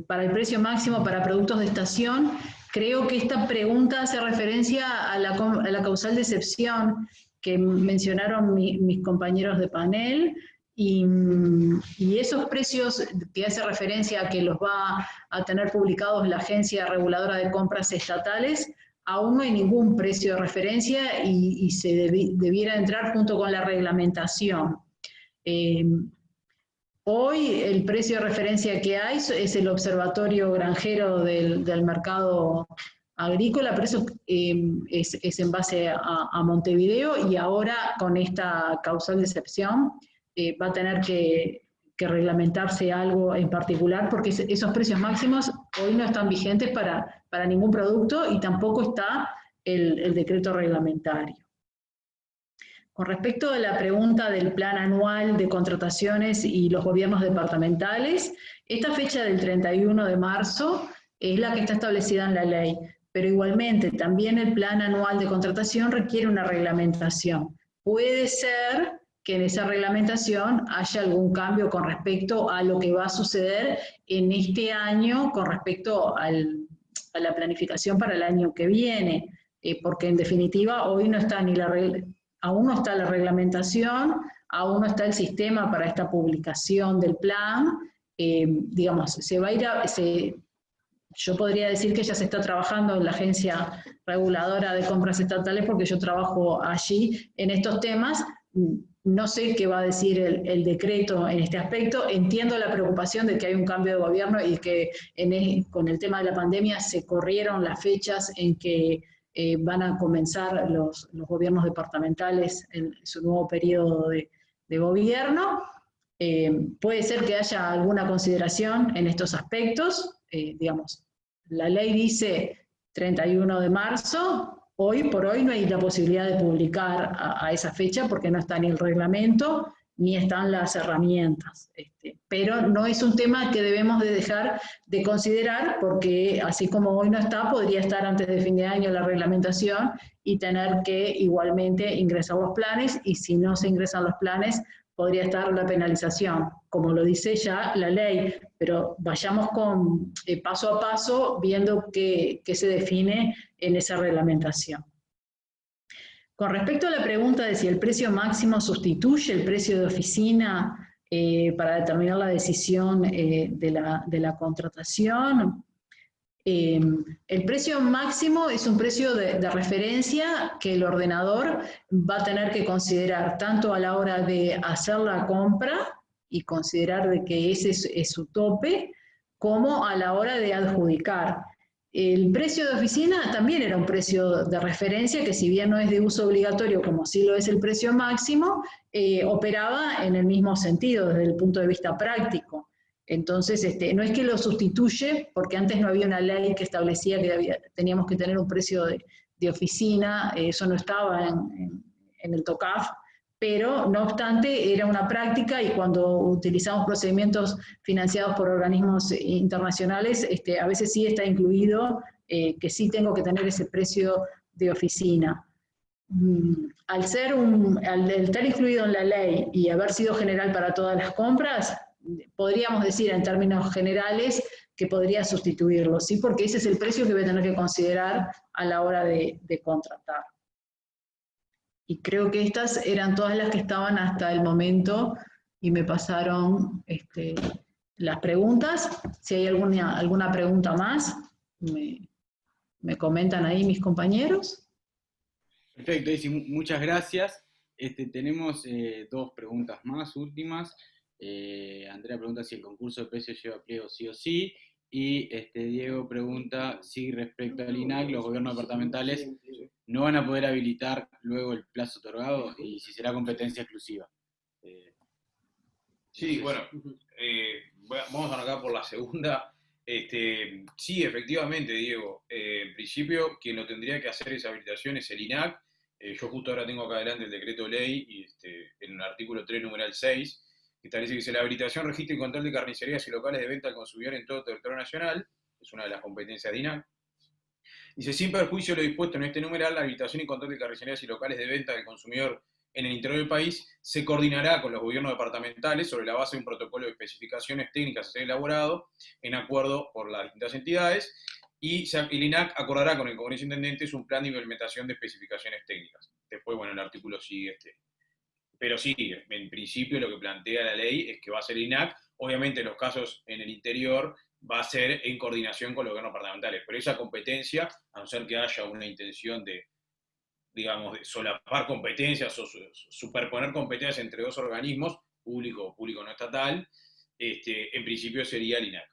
para el precio máximo para productos de estación, creo que esta pregunta hace referencia a la causal de excepción que mencionaron mis compañeros de panel. Y esos precios que hace referencia a que los va a tener publicados la Agencia Reguladora de Compras Estatales, aún no hay ningún precio de referencia y se debiera entrar junto con la reglamentación. Hoy el precio de referencia que hay es el Observatorio Granjero del Mercado Agrícola, pero eso es en base a Montevideo, y ahora con esta causal de excepción va a tener que reglamentarse algo en particular, porque esos precios máximos hoy no están vigentes para ningún producto y tampoco está el decreto reglamentario. Con respecto a la pregunta del plan anual de contrataciones y los gobiernos departamentales, esta fecha del 31 de marzo es la que está establecida en la ley, pero igualmente también el plan anual de contratación requiere una reglamentación. Puede ser que en esa reglamentación haya algún cambio con respecto a lo que va a suceder en este año con respecto a la planificación para el año que viene, porque en definitiva hoy no está aún no está la reglamentación, aún no está el sistema para esta publicación del plan, digamos, yo podría decir que ya se está trabajando en la Agencia Reguladora de Compras Estatales porque yo trabajo allí en estos temas. No sé qué va a decir el decreto en este aspecto. Entiendo la preocupación de que hay un cambio de gobierno y que con el tema de la pandemia se corrieron las fechas en que van a comenzar los gobiernos departamentales en su nuevo periodo de gobierno. Puede ser que haya alguna consideración en estos aspectos. Digamos, la ley dice 31 de marzo. Hoy por hoy no hay la posibilidad de publicar a esa fecha porque no está ni el reglamento ni están las herramientas. Pero no es un tema que debemos de dejar de considerar porque así como hoy no está, podría estar antes de fin de año la reglamentación y tener que igualmente ingresar los planes, y si no se ingresan los planes, podría estar la penalización como lo dice ya la ley, pero vayamos con paso a paso viendo qué se define en esa reglamentación. Con respecto a la pregunta de si el precio máximo sustituye el precio de oficina para determinar la decisión de la contratación, el precio máximo es un precio de referencia que el ordenador va a tener que considerar tanto a la hora de hacer la compra y considerar de que ese es su tope, como a la hora de adjudicar. El precio de oficina también era un precio de referencia que, si bien no es de uso obligatorio como sí lo es el precio máximo, operaba en el mismo sentido desde el punto de vista práctico. Entonces, no es que lo sustituye, porque antes no había una ley que establecía que teníamos que tener un precio de oficina, eso no estaba en el TOCAF, pero no obstante era una práctica, y cuando utilizamos procedimientos financiados por organismos internacionales, a veces sí está incluido que sí tengo que tener ese precio de oficina. Al estar incluido en la ley y haber sido general para todas las compras, podríamos decir en términos generales que podría sustituirlo, ¿sí? Porque ese es el precio que voy a tener que considerar a la hora de contratar. Y creo que estas eran todas las que estaban hasta el momento, y me pasaron las preguntas. Si hay alguna pregunta más, me comentan ahí mis compañeros. Perfecto, Isi, muchas gracias. Tenemos dos preguntas más, últimas. Andrea pregunta si el concurso de precios lleva pliego sí o sí, y Diego pregunta si respecto al INAC los gobiernos departamentales no van a poder habilitar luego el plazo otorgado, y si será competencia exclusiva. Sí, bueno, vamos a arrancar por la segunda. Sí, efectivamente, Diego. En principio, quien lo tendría que hacer esa habilitación es el INAC. Yo justo ahora tengo acá adelante el decreto ley, y en el artículo 3, numeral 6, que establece que dice: la habilitación, registro y control de carnicerías y locales de venta al consumidor en todo el territorio nacional, es una de las competencias de INAC. Dice: sin perjuicio de lo dispuesto en este numeral, la habilitación y control de carnicerías y locales de venta del consumidor en el interior del país se coordinará con los gobiernos departamentales sobre la base de un protocolo de especificaciones técnicas a ser elaborado en acuerdo por las distintas entidades, y el INAC acordará con el Congreso de Intendentes un plan de implementación de especificaciones técnicas. Después, bueno, el artículo sigue Pero sí, en principio lo que plantea la ley es que va a ser el INAC. Obviamente en los casos en el interior va a ser en coordinación con los gobiernos departamentales, pero esa competencia, a no ser que haya una intención de, digamos, de solapar competencias o superponer competencias entre dos organismos, público o público no estatal, en principio sería el INAC.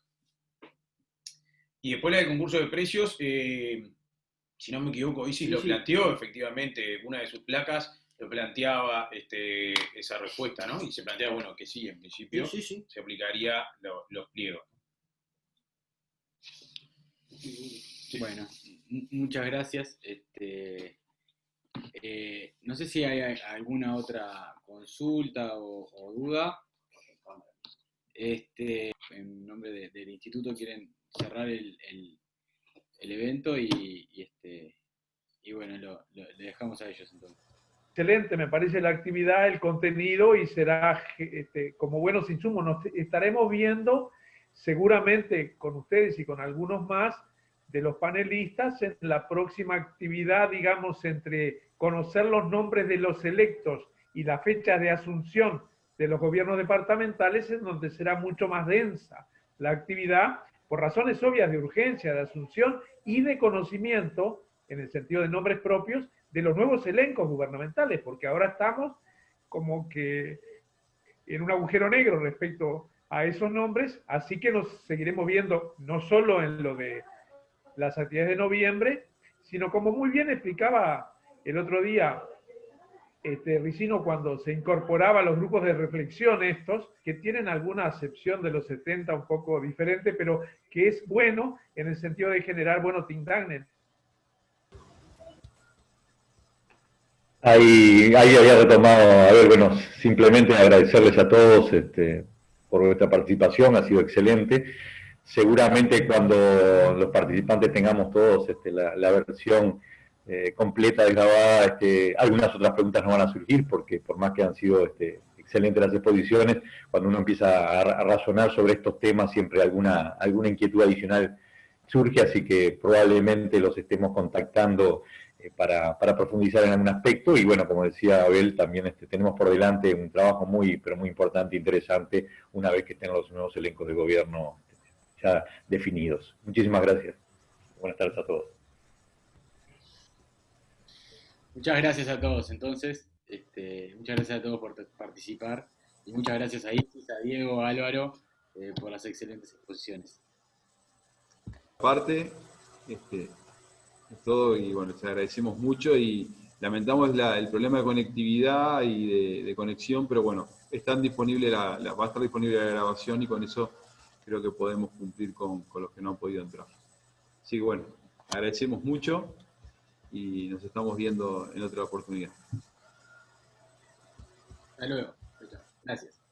Y después la del concurso de precios, si no me equivoco, Isis lo planteó, efectivamente, una de sus placas lo planteaba esa respuesta, ¿no? Y se plantea, bueno, que sí, en principio se aplicaría los pliegos. Bueno, muchas gracias. No sé si hay alguna otra consulta o duda. En nombre del instituto quieren cerrar el evento, y bueno, le dejamos a ellos entonces. Excelente, me parece la actividad, el contenido, y será como buenos insumos. Nos estaremos viendo seguramente con ustedes y con algunos más de los panelistas en la próxima actividad, digamos, entre conocer los nombres de los electos y la fecha de asunción de los gobiernos departamentales, en donde será mucho más densa la actividad, por razones obvias de urgencia, de asunción y de conocimiento, en el sentido de nombres propios, de los nuevos elencos gubernamentales, porque ahora estamos como que en un agujero negro respecto a esos nombres, así que nos seguiremos viendo no solo en lo de las actividades de noviembre, sino, como muy bien explicaba el otro día Ricino, cuando se incorporaba a los grupos de reflexión estos, que tienen alguna acepción de los 70 un poco diferente, pero que es bueno en el sentido de generar buenos think tanks. Ahí había retomado, a ver, bueno, simplemente agradecerles a todos por vuestra participación, ha sido excelente. Seguramente cuando los participantes tengamos todos la versión completa, desgrabada, algunas otras preguntas no van a surgir, porque por más que han sido excelentes las exposiciones. Cuando uno empieza a razonar sobre estos temas, siempre alguna inquietud adicional surge, así que probablemente los estemos contactando para profundizar en algún aspecto. Y bueno, como decía Abel, también tenemos por delante un trabajo pero muy importante e interesante una vez que estén los nuevos elencos de gobierno ya definidos. Muchísimas gracias. Buenas tardes a todos. Muchas gracias a todos, entonces. Muchas gracias a todos por participar. Y muchas gracias a Isis, a Diego, a Álvaro, por las excelentes exposiciones. Aparte, es todo, y bueno, les agradecemos mucho y lamentamos el problema de conectividad y de conexión, pero bueno, va a estar disponible la grabación y con eso creo que podemos cumplir con los que no han podido entrar. Así que bueno, agradecemos mucho y nos estamos viendo en otra oportunidad. Hasta luego. Gracias.